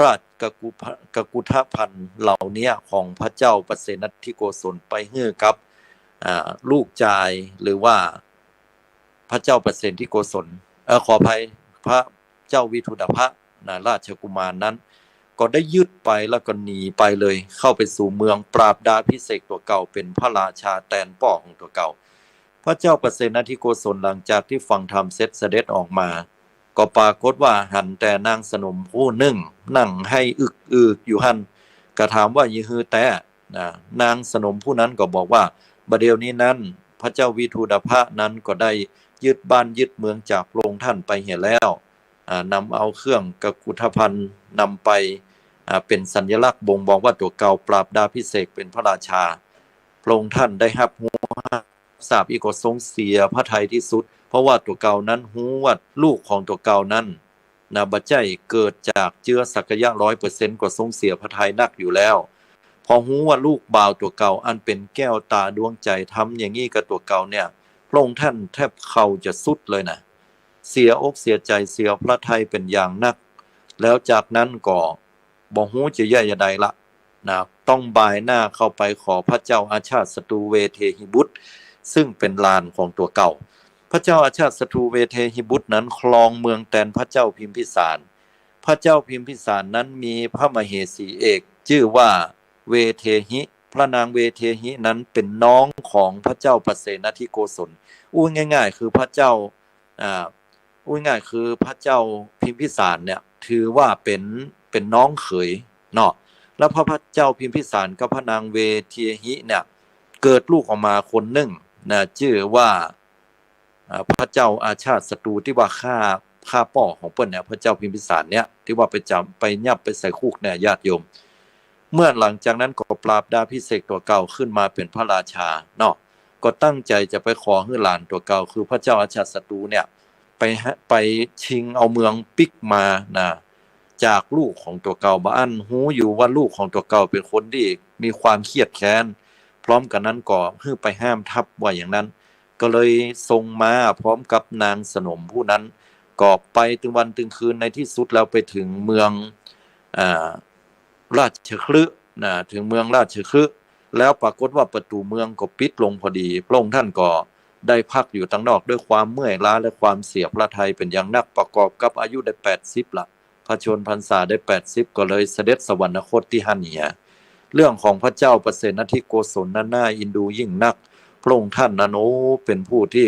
ราชกกุฏภัณฑ์เหล่านี้ของพระเจ้าประเสนทิโกศลไปให้กับลูกชายหรือว่าพระเจ้าประเสนทิโกศลขออภัยพระเจ้าวิทูตภะราชกุมารนั้นก็ได้ยึดไปแล้วก็หนีไปเลยเข้าไปสู่เมืองปราบดาพิเศษตัวเก่าเป็นพระราชาแตนป้อของตัวเก่าพระเจ้าประเสนทิโกศลหลังจากที่ฟังธรรมเสร็จเสด็จออกมาก็ปรากฏว่าหันแต่นางสนมผู้หนึ่งนั่งให้อึกอยู่หันก็ถามว่ายี่ฮือแต่นางสนมผู้นั้นก็บอกว่าบัดเดี๋ยวนี้นั้นพระเจ้าวิทูตภะนั้นก็ได้ยึดบ้านยึดเมืองจากพระองค์ท่านไปเหียแล้วนำเอาเครื่องกกุฏภัณฑ์นำไปเป็นสัญลักษณ์บ่งบอกว่าตัวเก่าปราบดาพิเศษเป็นพระราชาพระองค์ท่านได้รับรู้ทราบอีกก็ทรงเสียพระทัยที่สุดเพราะว่าตัวเก่านั้นหูว่าลูกของตัวเก่านั้นบัดใจเกิดจากเจือสักยะ 100% ก็ทรงเสียพระทัยนักอยู่แล้วพอหูว่าลูกบ่าวตัวเก่าอันเป็นแก้วตาดวงใจทำอย่างนี้กับตัวเก่าเนี่ยพระองค์ท่านแทบเข่าจะสุดเลยนะเสียอกเสียใจเสียพระทัยเป็นอย่างนักแล้วจากนั้นก็บ่ฮู้จะแย่ใดละต้องบ่ายหน้าเข้าไปขอพระเจ้าอาชาติศัตรูเวเทหิบุตรซึ่งเป็นลานของตัวเก่าพระเจ้าอาชาติศัตรูเวเทหิบุตรนั้นครองเมืองแตนพระเจ้าพิมพิสารพระเจ้าพิมพิสารนั้นมีพระมเหสีเอกชื่อว่าเวเทหิพระนางเวเทหินั้นเป็นน้องของพระเจ้าประเสนทิโกศลง่ายๆคือพระเจ้าง่ายๆคือพระเจ้าพิมพิสารเนี่ยถือว่าเป็นน้องเขยเนาะแล้วพระเจ้าพิมพิสารกับพระนางเวเทหิเนี่ยเกิดลูกออกมาคนหนึ่งชื่อว่าพระเจ้าอาชาติศัตรูที่ว่าฆ่าป่อของเปิ้นเนี่ยพระเจ้าพิมพิสารเนี่ยที่ว่าไปยับไปใส่คุกเนี่ยญาติโยมเมื่อหลังจากนั้นก็ปราบดาพิเศษตัวเก่าขึ้นมาเป็นพระราชาเนาะก็ตั้งใจจะไปขอให้หลานตัวเก่าคือพระเจ้าอาชาติศัตรูเนี่ยไปชิงเอาเมืองปิกมาจากลูกของตัวเก่าบ้านหูอยู่ว่าลูกของตัวเก่าเป็นคนที่มีความเครียดแค้นพร้อมกันนั้นก็เพื่อไปห้ามทับว่าอย่างนั้นก็เลยทรงมาพร้อมกับนางสนมผู้นั้นก็ไปถึงวันถึงคืนในที่สุดแล้วไปถึงเมืองราชคฤห์ถึงเมืองราชคฤห์แล้วปรากฏว่าประตูเมืองก็ปิดลงพอดีพระองค์ท่านก็ได้พักอยู่ตั้งนอกด้วยความเมื่อยล้าและความเสียพระทัยเป็นอย่างนักประกอบกับอายุได้80ละพระชนพรรษาได้80ก็เลยเสด็จสวรรคตที่ฮั่นเหียเรื่องของพระเจ้าประเสนทิโกศลนั้นน่าอินดูยิ่งนักพระองค์ท่านนั้นเป็นผู้ที่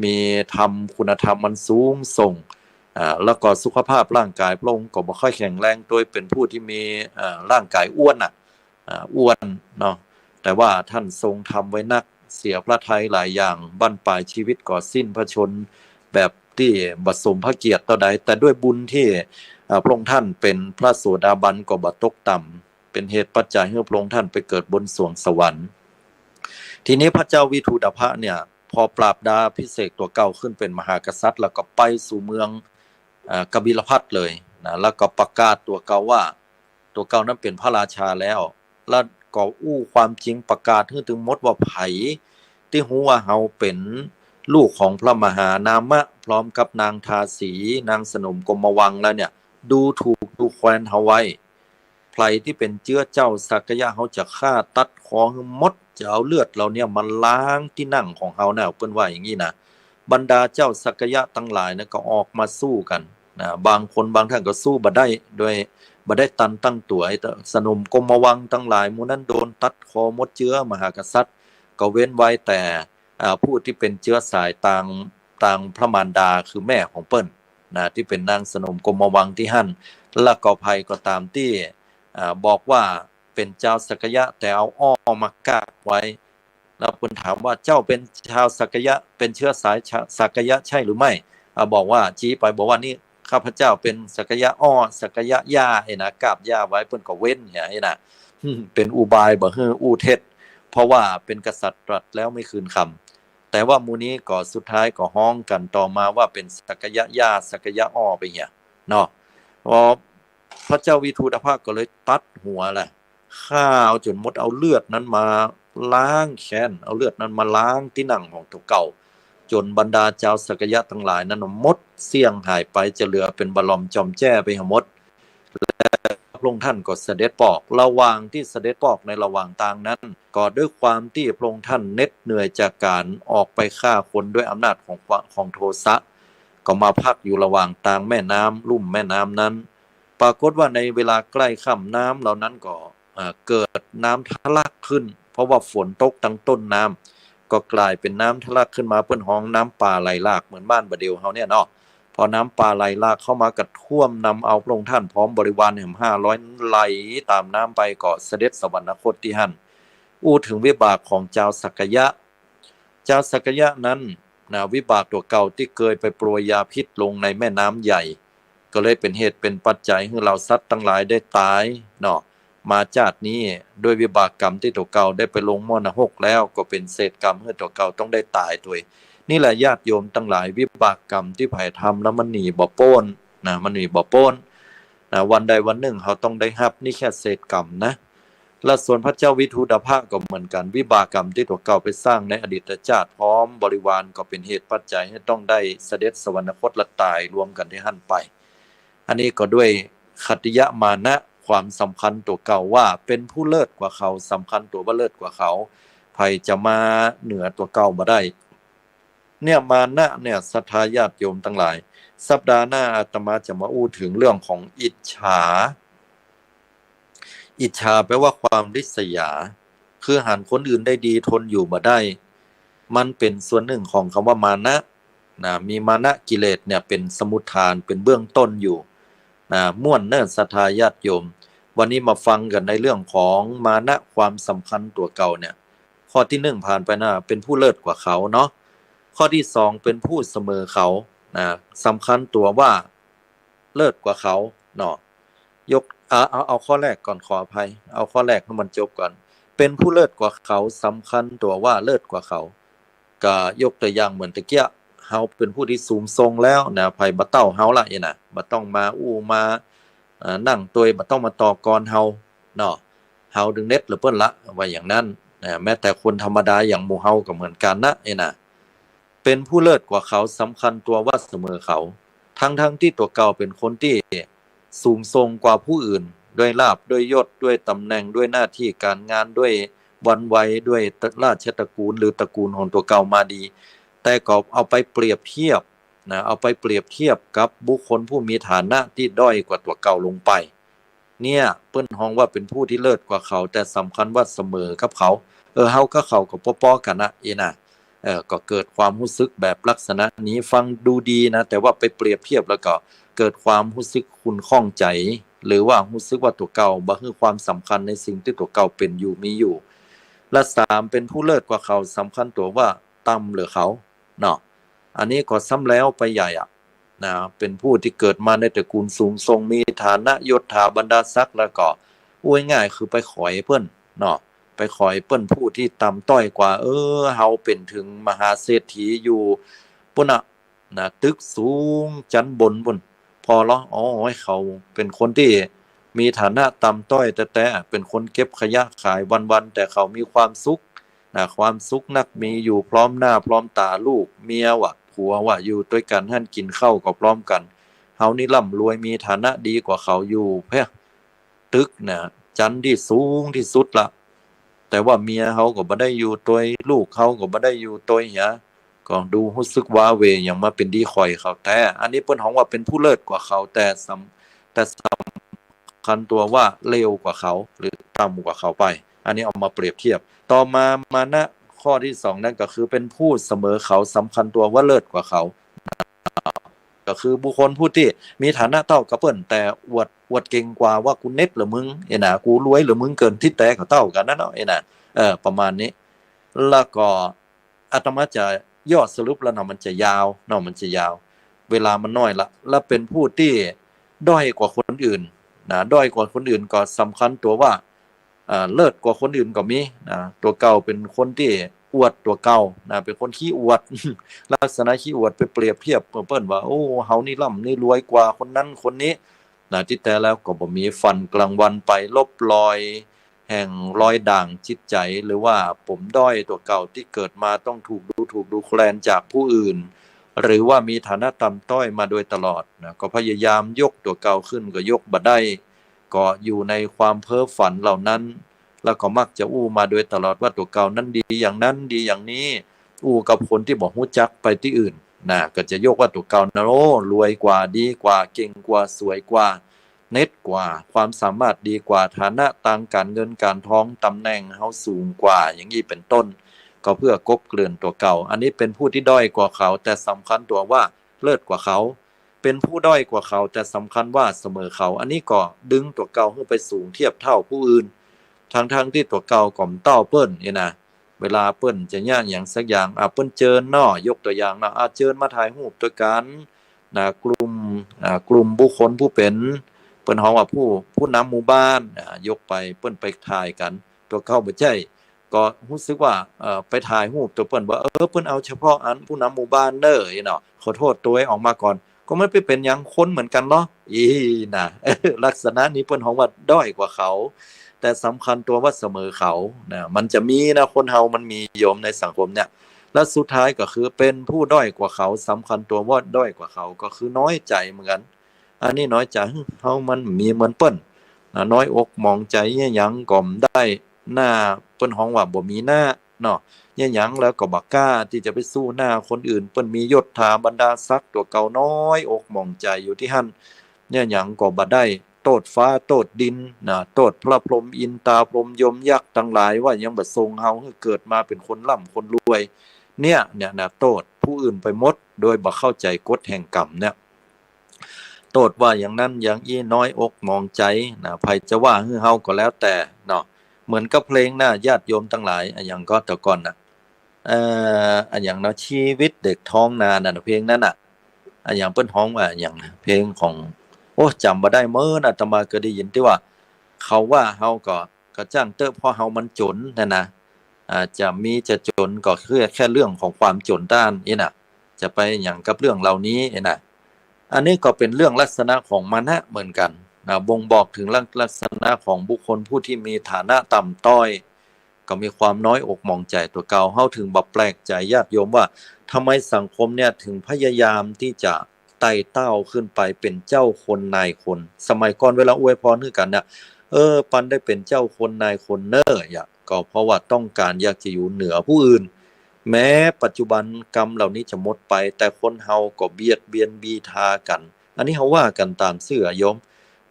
มีธรรมคุณธรรมมันสูงส่งแล้วก็สุขภาพร่างกายพระองค์ก็บ่ค่อยแข็งแรงโดยเป็นผู้ที่มีร่างกายอ้วนอ้วนเนาะแต่ว่าท่านทรงทำไว้นักเสียพระทัยหลายอย่างบั้นปลายชีวิตก็สิ้นพระชนแบบที่บัดสมพระเกียรติต่อใดแต่ด้วยบุญที่พระองค์ท่านเป็นพระโสดาบันก็บ่ตกต่ำเป็นเหตุปัจจัยให้พระองค์ท่านไปเกิดบนสวงสวรรค์ทีนี้พระเจ้าวิทูตภะเนี่ยพอปราบดาพิเศษตัวเก่าขึ้นเป็นมหากษัตริย์แล้วก็ไปสู่เมืองกบิลพัสเลยนะแล้วก็ประกาศตัวเก่าว่า ตัวเก่านั้นเป็นพระราชาแล้วแล้วก็อู้ความจริงประกาศให้ถึงหมดว่าไผที่ฮู้ว่าเฮาเป็นลูกของพระมหานามะพร้อมกับนางทาสีนางสนมกรมวังแล้วเนี่ยดูถูกดูแควนเฮาไว้ใครที่เป็นเจื้อเจ้าสักยะเฮาจะฆ่าตัดคอให้หมดจะเอาเลือดเราเนี่ยมาล้างที่นั่งของเฮาแนวเปิ้นว่าอย่างนี้นะบรรดาเจ้าสักยะทั้งหลายนะก็ออกมาสู้กันนะบางคนบางท่านก็สู้บ่ได้ด้วยบ่ได้ตันตั้งตัวไอ้สนมกรมวังทั้งหลายหมู่นั้นโดนตัดคอหมดเจื้อมหากษัตริย์ก็เว้นไว้แต่ผู้ที่เป็นเชื้อสายต่างพระมารดาคือแม่ของเปิ้นนะที่เป็นนางสนมกรมวังที่หั่นและก็ภัยก็ตามที่บอกว่าเป็นเจ้าสักยะแต่เอาอ้อมากากไว้แล้วเปิ้นถามว่าเจ้าเป็นชาวสักยะเป็นเชื้อสายสักยะใช่หรือไม่บอกว่าชี้ไปบอกว่านี่ข้าพเจ้าเป็นสักยะอ้อสักยะย่าไอ้นะกราบย่าไว้เปิ้นก็เว้นไอ้น่ะเป็นอุบายบ่ฮื้ออู้เท็จเพราะว่าเป็นกษัตริย์ตรัสแล้วไม่คืนคำแต่ว่าหมู่นี้ก็สุดท้ายก็ฮ้องกันต่อมาว่าเป็นสักยะย่าสักยะอ้อไปเหี้ยเนาะพระเจ้าวิทูตภาคก็เลยตัดหัวแหละฆ่าเอาจนหมดเอาเลือดนั้นมาล้างแค้นเอาเลือดนั้นมาล้างที่นั่งของตัวเก่าจนบรรดาเจ้าสักยะทั้งหลายนั้นหมดเสี่ยงหายไปจะเหลือเป็นบรมจอมแจ้ไปหมดพระองค์ท่านก็เสด็จปอกระหว่างที่เสด็จปอกในระหว่างทางนั้นก็ด้วยความที่พระองค์ท่านเหน็ดเหนื่อยจากการออกไปฆ่าคนด้วยอำนาจของโทสะก็มาพักอยู่ระหว่างทางแม่น้ำลุ่มแม่น้ำนั้นปรากฏว่าในเวลาใกล้ค่ำน้ำเหล่านั้นก็เกิดน้ำทะลักขึ้นเพราะว่าฝนตกตั้งต้นน้ำก็กลายเป็นน้ำทะลักขึ้นมาเปิ้นห้องน้ำป่าไหลหลากเหมือนบ้านบะเดียวเฮาเนี่ยเนาะพอน้ำป่าไหลหลากเข้ามากระท่วมนำเอาพระองค์ท่านพร้อมบริวาร500ไหลตามน้ำไปก็เสด็จสวรรคตที่หั่นอู้ถึงวิบากของเจ้าสักยะเจ้าสักยะนั้นนะวิบากตัวเก่าที่เคยไปโปรยยาพิษลงในแม่น้ำใหญ่ก็เลยเป็นเหตุเป็นปัจจัยให้เราสัตว์ทั้งหลายได้ตายเนาะมาชาตินี้ด้วยวิบากกรรมที่ตัวเก่าได้ไปลงมรณะ6แล้วก็เป็นเศษกรรมให้ตัวเก่าต้องได้ตายด้วยนี่แหละญาติโยมทั้งหลายวิบากกรรมที่ไผ่ทำแล้วมันหนีบ่พ้นนะมันหนีบ่พ้นนะวันใดวันหนึ่งเขาต้องได้รับนี่แค่เศษกรรมนะและส่วนพระเจ้าวิทูตภาคก็เหมือนกันวิบากกรรมที่ตัวเก่าไปสร้างในอดีตชาติพร้อมบริวารก็เป็นเหตุปัจจัยให้ต้องได้เสด็จสวรรคตและตายรวมกันที่หั่นไปอันนี้ก็ด้วยขัตติยมานะความสำคัญตัวเก่าว่าเป็นผู้เลิศกว่าเขาสำคัญตัวว่าเลิศกว่าเขาไผจะมาเหนือตัวเก่าบ่ได้เนี่ยมานะเนี่ยศรัทธาญาติโยมทั้งหลายสัปดาห์หน้าอาตมาจะมาอู้ถึงเรื่องของอิจฉาแปลว่าความริษยาคือหันคนอื่นได้ดีทนอยู่บ่ได้มันเป็นส่วนหนึ่งของคำว่ามานะมีมานะกิเลสเนี่ยเป็นสมุฏฐานเป็นเบื้องต้นอยู่ม่วนเนิ่นศรัทธาญาติโยมวันนี้มาฟังกันในเรื่องของมานะความสำคัญตัวเก่าเนี่ยข้อที่1ผ่านไปนะเป็นผู้เลิศกว่าเขาเนาะข้อที่2เป็นผู้เสมอเขาสำคัญตัวว่าเลิศกว่าเขาเนาะยกเอาข้อแรกก่อนขออภัยเอาข้อแรกให้มันจบก่อนเป็นผู้เลิศกว่าเขาสำคัญตัวว่าเลิศกว่าเขาก็ยกตัวอย่างเหมือนตะเกียเฮาเป็นผู้ที่สูงทรงแล้วนะไผบ่เต้าเฮาละนี่น่ะบ่ต้องมาอู้มานั่งตัวยบ่ต้องมาต่อกรเฮาเนาะเฮาดึงเน็ตหรือเปิ้นละว่าอย่างนั้นแม้แต่คนธรรมดาอย่างหมู่เฮาก็เหมือนกันนะนี่น่ะเป็นผู้เลิศกว่าเขาสำคัญตัวว่าเสมอเขาทั้งที่ตัวเก่าเป็นคนที่สูงทรงกว่าผู้อื่นด้วยลาภด้วยยศด้วยตำแหน่งด้วยหน้าที่การงานด้วยวันวัยด้วยราชตระกูลหรือตระกูลของตัวเก่ามาดีแต่ก็เอาไปเปรียบเทียบเอาไปเปรียบเทียบกับบุคคลผู้มีฐานะที่ด้อยกว่าตัวเก่าลงไปเนี่ยเปิ้นฮ้องว่าเป็นผู้ที่เลิศกว่าเขาแต่สำคัญว่าเสมอกับเขาเฮากับเขาก็ป้อๆกันนะน่ะก็เกิดความรู้สึกแบบลักษณะนี้ฟังดูดีนะแต่ว่าไปเปรียบเทียบแล้วก็เกิดความรู้สึกคุณข้องใจหรือว่ารู้สึกว่าตัวเก่าบ่ให้ความสำคัญในสิ่งที่ตัวเก่าเป็นอยู่มีอยู่และ3เป็นผู้เลิศกว่าเขาสำคัญตัวว่าต่ำเหลือเขาเนาะอันนี้ก็ซ้ำแล้วไปใหญ่นะเป็นผู้ที่เกิดมาในตระกูลสูงทรงมีฐานะยศถาบรรดาศักดิ์แล้วก็ง่ายๆคือไปขอยเพิ่นเนาะไปขอยเปิ้นผู้ที่ต่ำต้อยกว่าเฮาเป็นถึงมหาเศรษฐีอยู่ปุ่นตึกสูงชั้นบนพุ่นพอแล้วเขาเป็นคนที่ มีฐานะต่ำต้อยแต่เป็นคนเก็บขยะขายวันๆแต่เขามีความสุขนะความสุขนักมีอยู่พร้อมหน้าพร้อมตาลูกเมียวะผัววะอยู่ด้วยกันหั่นกินข้าวก็พร้อมกันเฮานี่ร่ำรวยมีฐานะดีกว่าเขาอยู่เพ่ตึกเนี่ยจันที่สูงที่สุดละแต่ว่าเมียเขาก็บ่ได้อยู่ตัวลูกเขาก็บ่ได้อยู่ตัวเหียก็ดูรู้สึกว้าเหวอย่างมาเป็นดีข่อยเขาแต่อันนี้เปิ้นฮ้องว่าเป็นผู้เลิศกว่าเขาแต่สำคัญตัวว่าเลวกว่าเขาหรือต่ำกว่าเขาไปอันนี้เอามาเปรียบเทียบต่อมานะข้อที่สองนั่นก็คือเป็นผู้เสมอเขาสำคัญตัวว่าเลิศกว่าเขาก็คือบุคคลผู้ที่มีฐานะเท่ากับเปิ้นแต่อวดเก่งกว่าว่ากูเน็ตหรือมึงไอ้น่ะกูรวยหรือมึงเกินที่แต่เขาเท่ากันนั่นเนาะไอ้น่ะประมาณนี้แล้วก็อาตมาจะย่อสรุปแล้วเนาะมันจะยาวเนาะมันจะยาวเวลามันน้อยละแล้วเป็นผู้ที่ด้อยกว่าคนอื่นนะด้อยกว่าคนอื่นก็สำคัญตัวว่าเลิศกว่าคนอื่นก็มีนะตัวเก่าเป็นคนที่อวดตัวเก่านะเป็นคนขี้อวด ลักษณะขี้อวดไปเปรียบเทียบเปิ้นว่าโอ้เฮานี่ร่ำนี่รวยกว่าคนนั้นคนนี้นะที่แต่แล้วก็บ่มีฟันกลางวันไปลบรอยแห่งรอยด่างจิตใจหรือว่าผมด้อยตัวเก่าที่เกิดมาต้องถูกดูแคลนจากผู้อื่นหรือว่ามีฐานะต่ำต้อยมาโดยตลอดนะก็พยายามยกตัวเก่าขึ้นก็ยกบ่ได้ก็อยู่ในความเพ้อฝันเหล่านั้นแล้วก็มักจะอู้มาโดยตลอดว่าตัวเก่านั้นดีอย่างนั้นดีอย่างนี้อู้กับคนที่บ่ฮู้จักไปที่อื่นนะก็จะยกว่าตัวเก่านะโอ้รวยกว่าดีกว่าเก่งกว่าสวยกว่าเน็ตกว่าความสามารถดีกว่าฐานะทางการเงินการทองตำแหน่งเฮาสูงกว่าอย่างนี้เป็นต้นก็เพื่อกบเกลื่อนตัวเก่าอันนี้เป็นผู้ที่ด้อยกว่าเขาแต่สำคัญตัวว่าเลิศกว่าเขาเป็นผู้ด้อยกว่าเขาแต่สำคัญว่าเสมอเขาอันนี้ก็ดึงตัวเก่าขึ้นไปสูงเทียบเท่าผู้อื่นทั้งที่ตัวเก่าก่อมเต้าเปิ้นนี่นะเวลาเปิ้นจะย่างอย่างสักอย่างเปิ้นเจิญน้อยกตัวอย่างเนาะเจิญมาถ่ายรูปตัวกันนะกลุ่มบุคคลผู้เป็นเปิ้นฮ้องว่าผู้นำหมู่บ้านยกไปเปิ้นไปถ่ายกันตัวเก่าบ่ใช่ก็รู้สึกว่าไปถ่ายรูปตัวเปิ้นว่าเปิ้นเอาเฉพาะอันผู้นำหมู่บ้านเด้อเนาะขอโทษตัวเองออกมาก่อนก็ไม่ไปเป็นหยังคนเหมือนกันเนาะน่ะลักษณะนี้เปิ้นฮ้องว่าด้อยกว่าเขาแต่สำคัญตัวว่าเสมอเขานะมันจะมีนะคนเฮามันมีโยมในสังคมเนี่ยแล้วสุดท้ายก็คือเป็นผู้ด้อยกว่าเขาสำคัญตัวว่าด้อยกว่าเขาก็คือน้อยใจเหมือนกันอันนี้น้อยใจเฮามันมีเหมือนเปิ้นน้อยอกมองใจเนี่ยหยังก็มได้หน้าเปิ้นฮ้องว่าบ่มีหน้าเนาะเนี่ยหยังแล้วก็บ่กล้าที่จะไปสู้หน้าคนอื่นเปิ้นมียศถาบรรดาศักดิ์ตัวเก่าน้อยอกมองใจอยู่ที่หั่นเนี่ยหยังก็บ่ได้โทษฟ้าโทษดินนะโทษพระพรหมอินทราพรหมยมยักษ์ทั้งหลายว่ายังบ่ทรงเฮาให้เกิดมาเป็นคนร่ำคนรวยเนี่ยนะโทษผู้อื่นไปหมดโดยบ่เข้าใจกฎแห่งกรรมเนี่ยโทษว่าอย่างนั้นอย่างอีน้อยอกมองใจนะไผจะว่าให้เฮาก็แล้วแต่เนาะเหมือนกับเพลงนะญาติโยมทั้งหลายอย่างก็แต่ก่อนน่ะอย่างเนาะชีวิตเด็กท้องนาน่ะเพลงนั้นน่ะอย่างเปิ้นฮ้องว่าอย่างเพลงของโอ้จำบ่ได้เมื่ออาตมาก็ได้ยินที่ว่าเขาว่าเฮาก็จ้างเติบเพราะเฮามันจนนะจะมีจะจนก็คือแค่เรื่องของความจนด้านนี่น่ะจะไปหยังกับเรื่องเหล่านี้น่ะอันนี้ก็เป็นเรื่องลักษณะของมานะเหมือนกันบ่งบอกถึงลักษณะของบุคคลผู้ที่มีฐานะต่ำต้อยก็มีความน้อยอกมองใจตัวเก่าเฮาถึงบ่แปลกใจญาติโยมว่าทำไมสังคมเนี่ยถึงพยายามที่จะไต่เต้าขึ้นไปเป็นเจ้าคนนายคนสมัยก่อนเวลาอวยพรคือกันเนี่ยปันได้เป็นเจ้าคนนายคนเน้อก็เพราะว่าต้องการอยากจะอยู่เหนือผู้อื่นแม้ปัจจุบันกรรมเหล่านี้จะหมดไปแต่คนเฮาก็เบียดเบียนบีทากันอันนี้เฮาว่ากันตามเสื้อโยม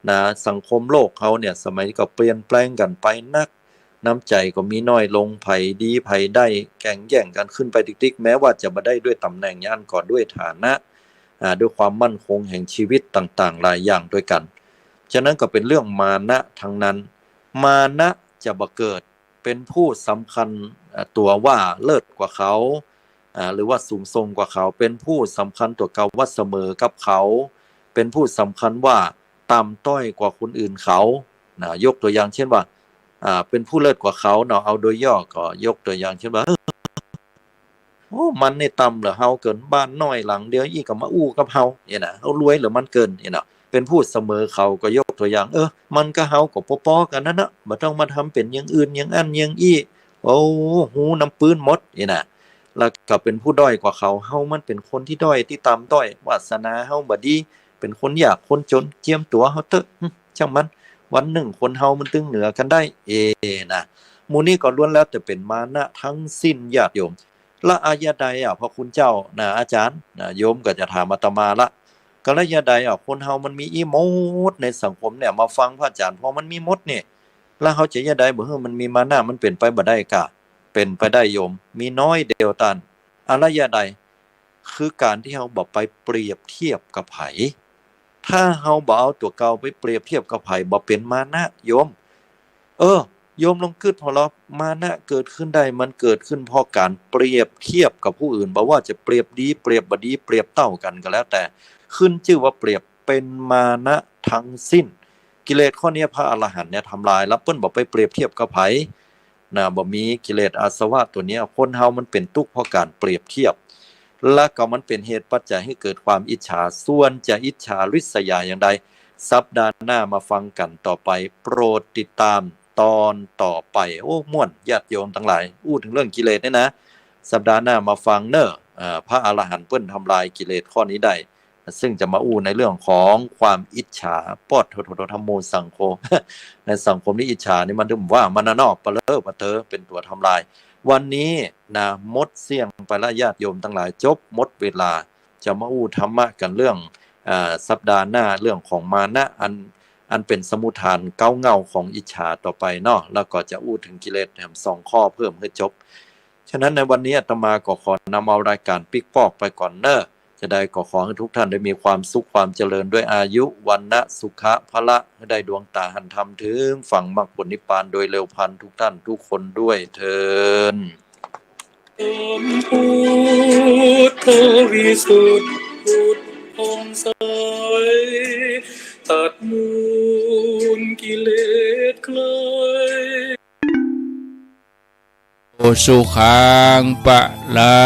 นะสังคมโลกเฮาเนี่ยสมัยก็เปลี่ยนแปลงกันไปนักน้ำใจก็มีน้อยลงไผดีไผได้แข่งแย่งกันขึ้นไปติ๊กๆแม้ว่าจะบ่ได้ด้วยตำแหน่งย่านก่อนด้วยฐานะด้วยความมั่นคงแห่งชีวิตต่างๆหลายอย่างด้วยกันฉะนั้นก็เป็นเรื่องมานะทั้งนั้นมานะจะบ่เกิดเป็นผู้สำคัญตัวว่าเลิศกว่าเขาหรือว่าสูงส่งกว่าเขาเป็นผู้สำคัญตัวเขาว่าเสมอกับเขาเป็นผู้สำคัญว่าต่ำต้อยกว่าคนอื่นเขายกตัวอย่างเช่นว่าเป็นผู้เลิศกว่าเขาเนาะเอาโดยย่อก็ยกตัวอย่างเช่นว่าโอ้มันนี่ต่ำเหรอเฮาเกินบ้านน้อยหลังเดียวอีกก็มาอู้กับเฮาเนี่ยนะเฮารวยหรือมันเกินเนี่ยเนาะ เป็นผู้เสมอเขาก็ยกตัวอย่างมันก็เฮาก็ปอๆกันนั่นนะบ่ต้องมาทำเป็นอย่างอื่นอย่างอันอย่างอี้โอ้หูน้ำปืนหมดนี่น่ะแล้วก็เป็นผู้ด้อยกว่าเขาเฮามันเป็นคนที่ด้อยที่ต่ำต้อยวาสนาเฮาบ่ดีเป็นคนยากคนจนเจียมตัวเฮาเถอะช่างมันวันหนึ่งคนเฮามันตึงเหนือกันได้นะหมู่นี้ก็ล้วนแล้วแต่เป็นมานะทั้งสิ้นญาติโยมละอายะใดพระคุณเจ้านะอาจารย์นะโยมก็จะถามอาตมาละก็ละยะใดคนเฮามันมีอีหมดในสังคมเนี่ยมาฟังพระอาจารย์พอมันมีหมดนี่แล้วเฮาจะยะใดบ่มันมีมานะมันเป็นไปบ่ได้กะเป็นไปได้โยมมีน้อยเดียวตันอะไรยะใดคือการที่เฮาบ่ไปเปรียบเทียบกับไผถ้าเฮาบ่เอาตัวเก่าไปเปรียบเทียบกับไผบ่เป็นมานะโยมโยมลองคิดพอแล้วมานะเกิดขึ้นได้มันเกิดขึ้นเพราะการเปรียบเทียบกับผู้อื่นบ่ว่าจะเปรียบดีเปรียบบ่ดีเปรียบเท่ากันก็แล้วแต่ขึ้นชื่อว่าเปรียบเป็นมานะทั้งสิ้นกิเลสข้อนี้พระอรหันต์เนี่ยทำลายแล้วเปิ้นบ่ไปเปรียบเทียบกับไผนะบ่มีกิเลสอาสวะตัวเนี้ยคนเฮามันเป็นทุกข์เพราะการเปรียบเทียบและก็มันเป็นเหตุปัจจัยให้เกิดความอิจฉาส่วนจะอิจฉาริษยาอย่างใดสัปดาห์หน้ามาฟังกันต่อไปโปรดติดตามตอนต่อไปม่วนญาติโยมทั้งหลายถึงเรื่องกิเลสเนี่ยนะสัปดาห์หน้ามาฟังพระอรหันต์เปิ้นทำลายกิเลสข้อนี้ได้ซึ่งจะมาในเรื่องของความอิจฉาปอดโทธรรมโมสังโฆ ในสังคมนี้อิจฉานี่มันถึงว่ามันนอกปะเลอปะเตอเป็นตัวทำลายวันนี้นะมดเสี่ยงไปละญาติโยมทั้งหลายจบหมดเวลาจะมาธรรมะกันเรื่องสัปดาห์หน้าเรื่องของมานะอันเป็นสมุทฐานเก้าเงาของอิจฉาต่อไปเนาะแล้วก็จะถึงกิเลสแถม2ข้อเพิ่มให้จบฉะนั้นในวันนี้อาตมาก็ขอนำเอารายการปิกปอกไปก่อนจะได้ขอให้ทุกท่านได้มีความสุขความเจริญด้วยอายุวันนะสุขะพละให้ได้ดวงตาหันธรรมถึงฝั่งมรรคผลนิพพานโดยเร็วพลันทุกท่านทุกคนด้วยเถิดพุทธวิสุทธิพุทธองค์ใสตัดมูลกิเลสคลายโอสุขังปะลา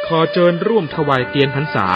ขอเชิญร่วมถวายเทียนพรรษา